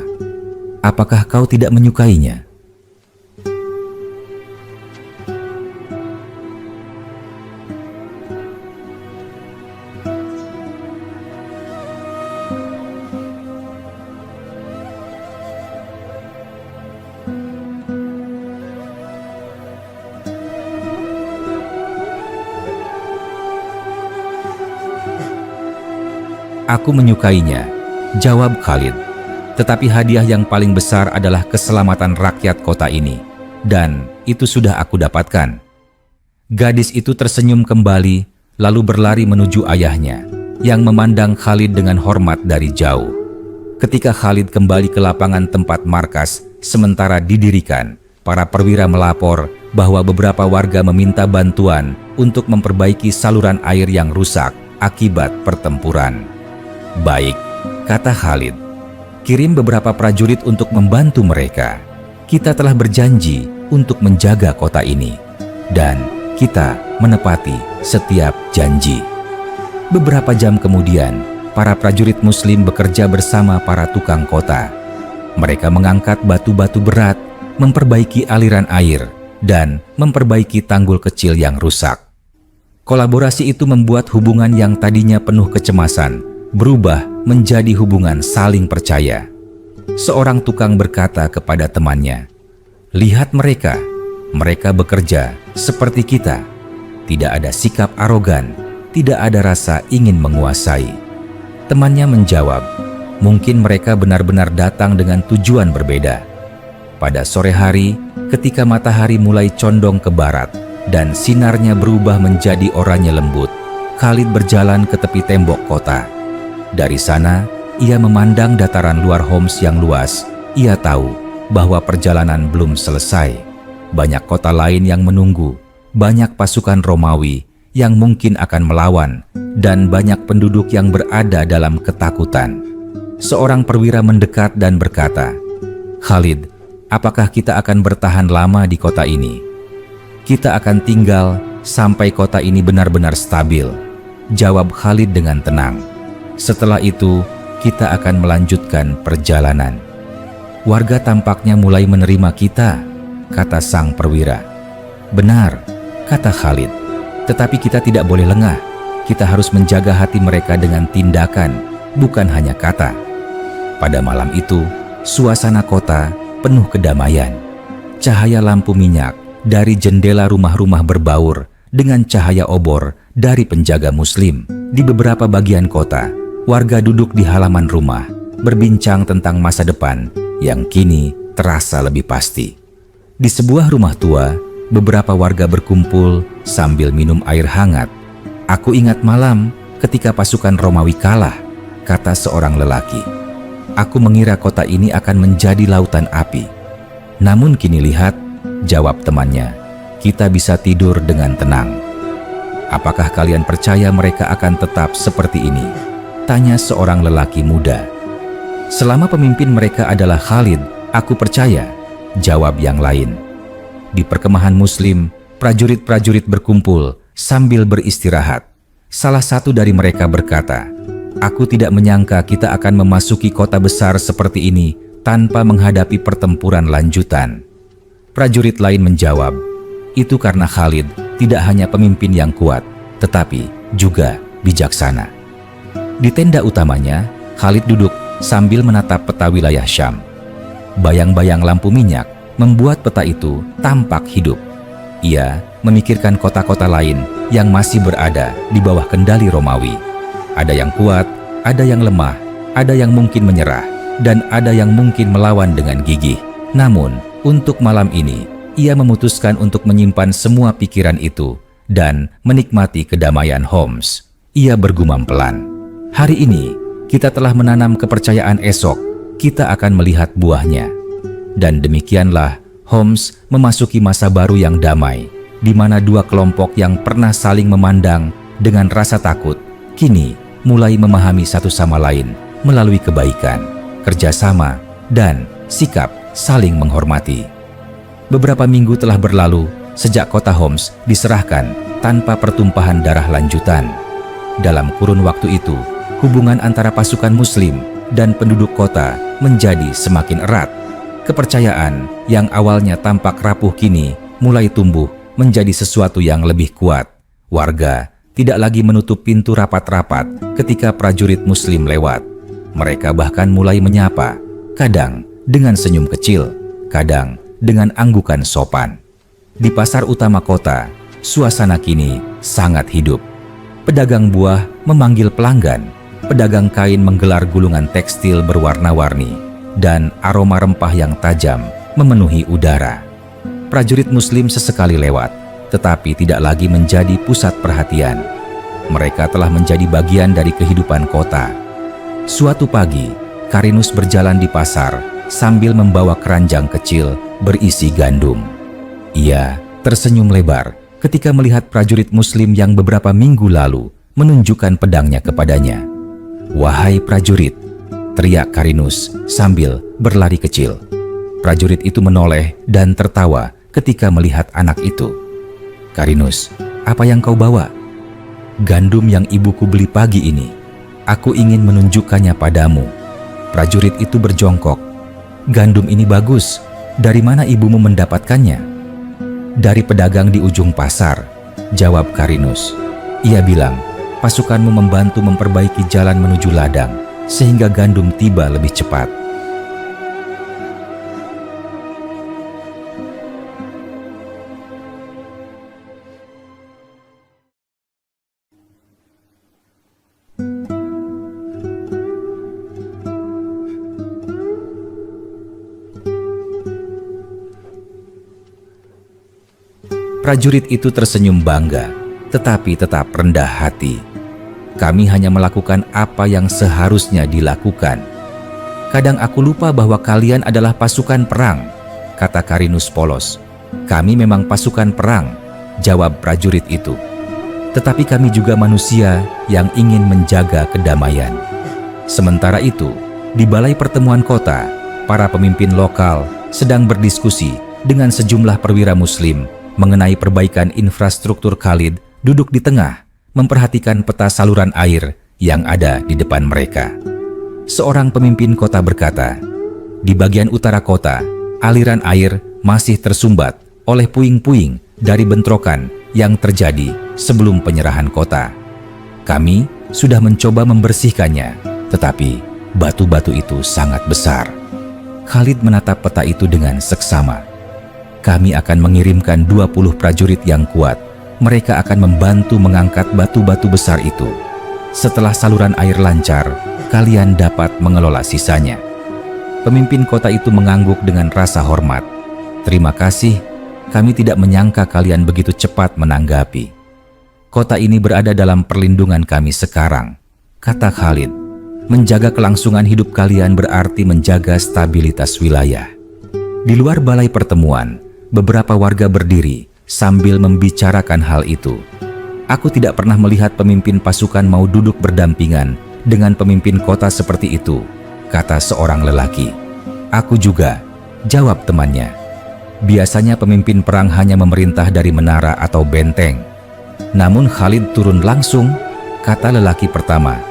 S1: "Apakah kau tidak menyukainya?" "Aku menyukainya," jawab Khalid. "Tetapi hadiah yang paling besar adalah keselamatan rakyat kota ini. Dan itu sudah aku dapatkan." Gadis itu tersenyum kembali, lalu berlari menuju ayahnya, yang memandang Khalid dengan hormat dari jauh. Ketika Khalid kembali ke lapangan tempat markas sementara didirikan, para perwira melapor bahwa beberapa warga meminta bantuan untuk memperbaiki saluran air yang rusak akibat pertempuran. "Baik," kata Khalid. "Kirim beberapa prajurit untuk membantu mereka. Kita telah berjanji untuk menjaga kota ini, dan kita menepati setiap janji." Beberapa jam kemudian, para prajurit Muslim bekerja bersama para tukang kota. Mereka mengangkat batu-batu berat, memperbaiki aliran air, dan memperbaiki tanggul kecil yang rusak. Kolaborasi itu membuat hubungan yang tadinya penuh kecemasan berubah menjadi hubungan saling percaya. Seorang tukang berkata kepada temannya, "Lihat mereka, mereka bekerja seperti kita. Tidak ada sikap arogan, tidak ada rasa ingin menguasai." Temannya menjawab, "Mungkin mereka benar-benar datang dengan tujuan berbeda." Pada sore hari, ketika matahari mulai condong ke barat dan sinarnya berubah menjadi oranye lembut, Khalid berjalan ke tepi tembok kota. Dari sana, ia memandang dataran luar Homs yang luas. Ia tahu bahwa perjalanan belum selesai. Banyak kota lain yang menunggu, banyak pasukan Romawi yang mungkin akan melawan, dan banyak penduduk yang berada dalam ketakutan. Seorang perwira mendekat dan berkata, "Khalid, apakah kita akan bertahan lama di kota ini?" "Kita akan tinggal sampai kota ini benar-benar stabil," jawab Khalid dengan tenang. "Setelah itu, kita akan melanjutkan perjalanan." "Warga tampaknya mulai menerima kita," kata sang perwira. "Benar," kata Khalid, "tetapi kita tidak boleh lengah. Kita harus menjaga hati mereka dengan tindakan, bukan hanya kata." Pada malam itu, suasana kota penuh kedamaian. Cahaya lampu minyak dari jendela rumah-rumah berbaur dengan cahaya obor dari penjaga Muslim. Di beberapa bagian kota, warga duduk di halaman rumah, berbincang tentang masa depan yang kini terasa lebih pasti. Di sebuah rumah tua, beberapa warga berkumpul sambil minum air hangat. "Aku ingat malam ketika pasukan Romawi kalah," kata seorang lelaki. "Aku mengira kota ini akan menjadi lautan api. Namun kini lihat," jawab temannya, "kita bisa tidur dengan tenang." "Apakah kalian percaya mereka akan tetap seperti ini?" tanya seorang lelaki muda. "Selama pemimpin mereka adalah Khalid, aku percaya," jawab yang lain. Di perkemahan Muslim, prajurit-prajurit berkumpul sambil beristirahat. Salah satu dari mereka berkata, "Aku tidak menyangka kita akan memasuki kota besar seperti ini tanpa menghadapi pertempuran lanjutan." Prajurit lain menjawab, "Itu karena Khalid tidak hanya pemimpin yang kuat, tetapi juga bijaksana." Di tenda utamanya, Khalid duduk sambil menatap peta wilayah Syam. Bayang-bayang lampu minyak membuat peta itu tampak hidup. Ia memikirkan kota-kota lain yang masih berada di bawah kendali Romawi. Ada yang kuat, ada yang lemah, ada yang mungkin menyerah, dan ada yang mungkin melawan dengan gigih. Namun, untuk malam ini, ia memutuskan untuk menyimpan semua pikiran itu dan menikmati kedamaian Homs. Ia bergumam pelan, "Hari ini, kita telah menanam kepercayaan esok, kita akan melihat buahnya." Dan demikianlah Homs memasuki masa baru yang damai, di mana dua kelompok yang pernah saling memandang dengan rasa takut, kini mulai memahami satu sama lain melalui kebaikan, kerjasama, dan sikap saling menghormati. Beberapa minggu telah berlalu sejak kota Homs diserahkan tanpa pertumpahan darah lanjutan. Dalam kurun waktu itu, hubungan antara pasukan Muslim dan penduduk kota menjadi semakin erat. Kepercayaan yang awalnya tampak rapuh kini mulai tumbuh menjadi sesuatu yang lebih kuat. Warga tidak lagi menutup pintu rapat-rapat ketika prajurit Muslim lewat. Mereka bahkan mulai menyapa, kadang dengan senyum kecil, kadang dengan anggukan sopan. Di pasar utama kota, suasana kini sangat hidup. Pedagang buah memanggil pelanggan, pedagang kain menggelar gulungan tekstil berwarna-warni, dan aroma rempah yang tajam memenuhi udara. Prajurit Muslim sesekali lewat, tetapi tidak lagi menjadi pusat perhatian. Mereka telah menjadi bagian dari kehidupan kota. Suatu pagi, Karinus berjalan di pasar sambil membawa keranjang kecil berisi gandum. Ia tersenyum lebar ketika melihat prajurit Muslim yang beberapa minggu lalu menunjukkan pedangnya kepadanya. "Wahai prajurit," teriak Karinus sambil berlari kecil. Prajurit itu menoleh dan tertawa ketika melihat anak itu. "Karinus, apa yang kau bawa?" "Gandum yang ibuku beli pagi ini. Aku ingin menunjukkannya padamu." Prajurit itu berjongkok. "Gandum ini bagus. Dari mana ibumu mendapatkannya?" "Dari pedagang di ujung pasar," jawab Karinus. Ia bilang, "Pasukanmu membantu memperbaiki jalan menuju ladang, sehingga gandum tiba lebih cepat." Prajurit itu tersenyum bangga, tetapi tetap rendah hati. Kami hanya melakukan apa yang seharusnya dilakukan. Kadang aku lupa bahwa kalian adalah pasukan perang, kata Karinus polos. Kami memang pasukan perang, jawab prajurit itu. Tetapi kami juga manusia yang ingin menjaga kedamaian. Sementara itu, di balai pertemuan kota, para pemimpin lokal sedang berdiskusi dengan sejumlah perwira muslim mengenai perbaikan infrastruktur. Khalid duduk di tengah, memperhatikan peta saluran air yang ada di depan mereka. Seorang pemimpin kota berkata, di bagian utara kota, aliran air masih tersumbat oleh puing-puing dari bentrokan yang terjadi sebelum penyerahan kota. Kami sudah mencoba membersihkannya, tetapi batu-batu itu sangat besar. Khalid menatap peta itu dengan seksama. Kami akan mengirimkan 20 prajurit yang kuat. Mereka akan membantu mengangkat batu-batu besar itu. Setelah saluran air lancar, kalian dapat mengelola sisanya. Pemimpin kota itu mengangguk dengan rasa hormat. Terima kasih, kami tidak menyangka kalian begitu cepat menanggapi. Kota ini berada dalam perlindungan kami sekarang, kata Khalid. Menjaga kelangsungan hidup kalian berarti menjaga stabilitas wilayah. Di luar balai pertemuan, beberapa warga berdiri sambil membicarakan hal itu. Aku tidak pernah melihat pemimpin pasukan mau duduk berdampingan dengan pemimpin kota seperti itu, kata seorang lelaki. Aku juga, jawab temannya. Biasanya pemimpin perang hanya memerintah dari menara atau benteng. Namun Khalid turun langsung, kata lelaki pertama.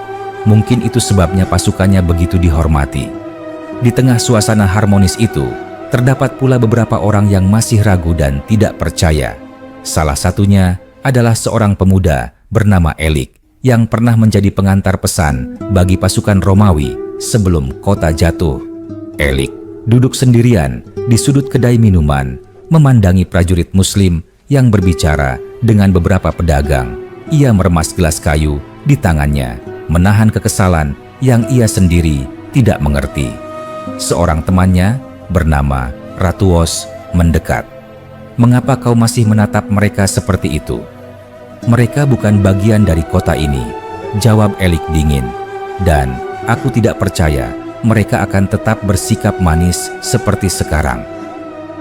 S1: Mungkin itu sebabnya pasukannya begitu dihormati. Di tengah suasana harmonis itu, terdapat pula beberapa orang yang masih ragu dan tidak percaya. Salah satunya adalah seorang pemuda bernama Elik yang pernah menjadi pengantar pesan bagi pasukan Romawi sebelum kota jatuh. Elik duduk sendirian di sudut kedai minuman, memandangi prajurit muslim yang berbicara dengan beberapa pedagang. Ia meremas gelas kayu di tangannya, menahan kekesalan yang ia sendiri tidak mengerti. Seorang temannya bernama Ratuos mendekat. Mengapa kau masih menatap mereka seperti itu? Mereka bukan bagian dari kota ini, jawab Elik dingin. Dan aku tidak percaya mereka akan tetap bersikap manis seperti sekarang.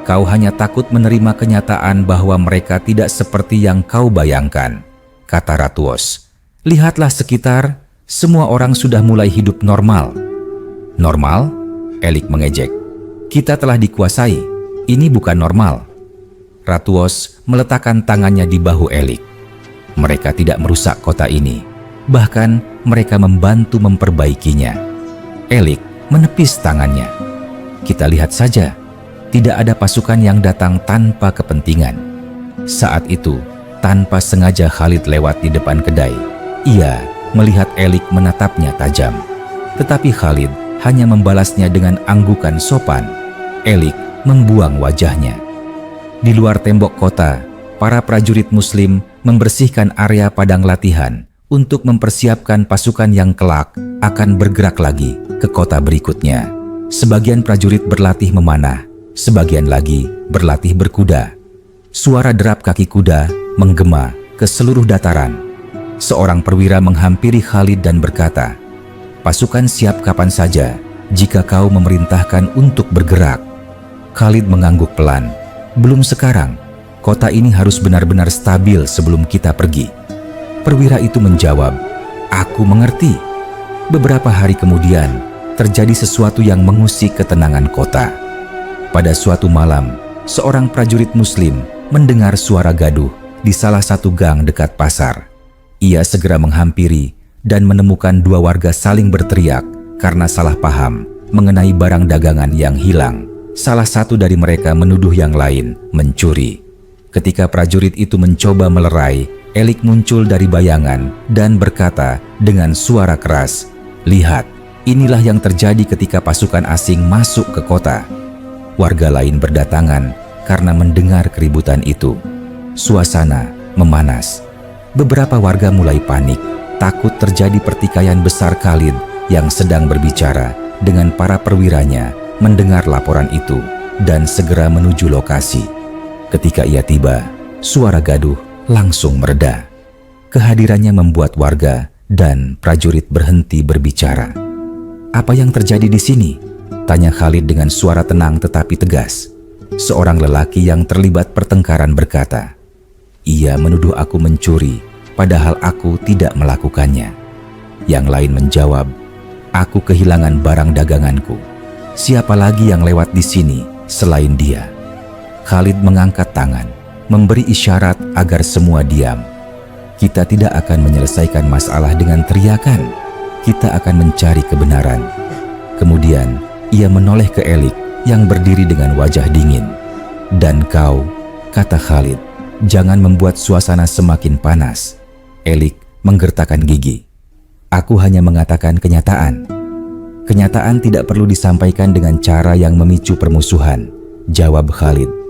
S1: Kau hanya takut menerima kenyataan bahwa mereka tidak seperti yang kau bayangkan, kata Ratuos. Lihatlah sekitar, semua orang sudah mulai hidup normal. Normal? Elik mengejek. Kita telah dikuasai, ini bukan normal. Ratuos meletakkan tangannya di bahu Elik. Mereka tidak merusak kota ini, bahkan mereka membantu memperbaikinya. Elik menepis tangannya. Kita lihat saja, tidak ada pasukan yang datang tanpa kepentingan. Saat itu, tanpa sengaja Khalid lewat di depan kedai. Ia melihat Elik menatapnya tajam. Tetapi Khalid hanya membalasnya dengan anggukan sopan. Elik membuang wajahnya. Di luar tembok kota, para prajurit muslim membersihkan area padang latihan untuk mempersiapkan pasukan yang kelak akan bergerak lagi ke kota berikutnya. Sebagian prajurit berlatih memanah, sebagian lagi berlatih berkuda. Suara derap kaki kuda menggema ke seluruh dataran. Seorang perwira menghampiri Khalid dan berkata, "Pasukan siap kapan saja jika kau memerintahkan untuk bergerak." Khalid mengangguk pelan. "Belum sekarang. Kota ini harus benar-benar stabil sebelum kita pergi." Perwira itu menjawab, "Aku mengerti." Beberapa hari kemudian, terjadi sesuatu yang mengusik ketenangan kota. Pada suatu malam, seorang prajurit muslim mendengar suara gaduh di salah satu gang dekat pasar. Ia segera menghampiri dan menemukan dua warga saling berteriak karena salah paham mengenai barang dagangan yang hilang. Salah satu dari mereka menuduh yang lain mencuri. Ketika prajurit itu mencoba melerai, Elik muncul dari bayangan dan berkata dengan suara keras, "Lihat, inilah yang terjadi ketika pasukan asing masuk ke kota." Warga lain berdatangan karena mendengar keributan itu. Suasana memanas. Beberapa warga mulai panik, takut terjadi pertikaian besar. Khalid yang sedang berbicara dengan para perwiranya mendengar laporan itu dan segera menuju lokasi. Ketika ia tiba, suara gaduh langsung mereda. Kehadirannya membuat warga dan prajurit berhenti berbicara. "Apa yang terjadi di sini?" tanya Khalid dengan suara tenang tetapi tegas. Seorang lelaki yang terlibat pertengkaran berkata, "Ia menuduh aku mencuri, padahal aku tidak melakukannya." Yang lain menjawab, "Aku kehilangan barang daganganku. Siapa lagi yang lewat di sini selain dia?" Khalid mengangkat tangan, memberi isyarat agar semua diam. "Kita tidak akan menyelesaikan masalah dengan teriakan. Kita akan mencari kebenaran." Kemudian ia menoleh ke Elik yang berdiri dengan wajah dingin. "Dan kau," kata Khalid, "jangan membuat suasana semakin panas." Elik menggertakkan gigi. "Aku hanya mengatakan kenyataan." "Kenyataan tidak perlu disampaikan dengan cara yang memicu permusuhan," jawab Khalid.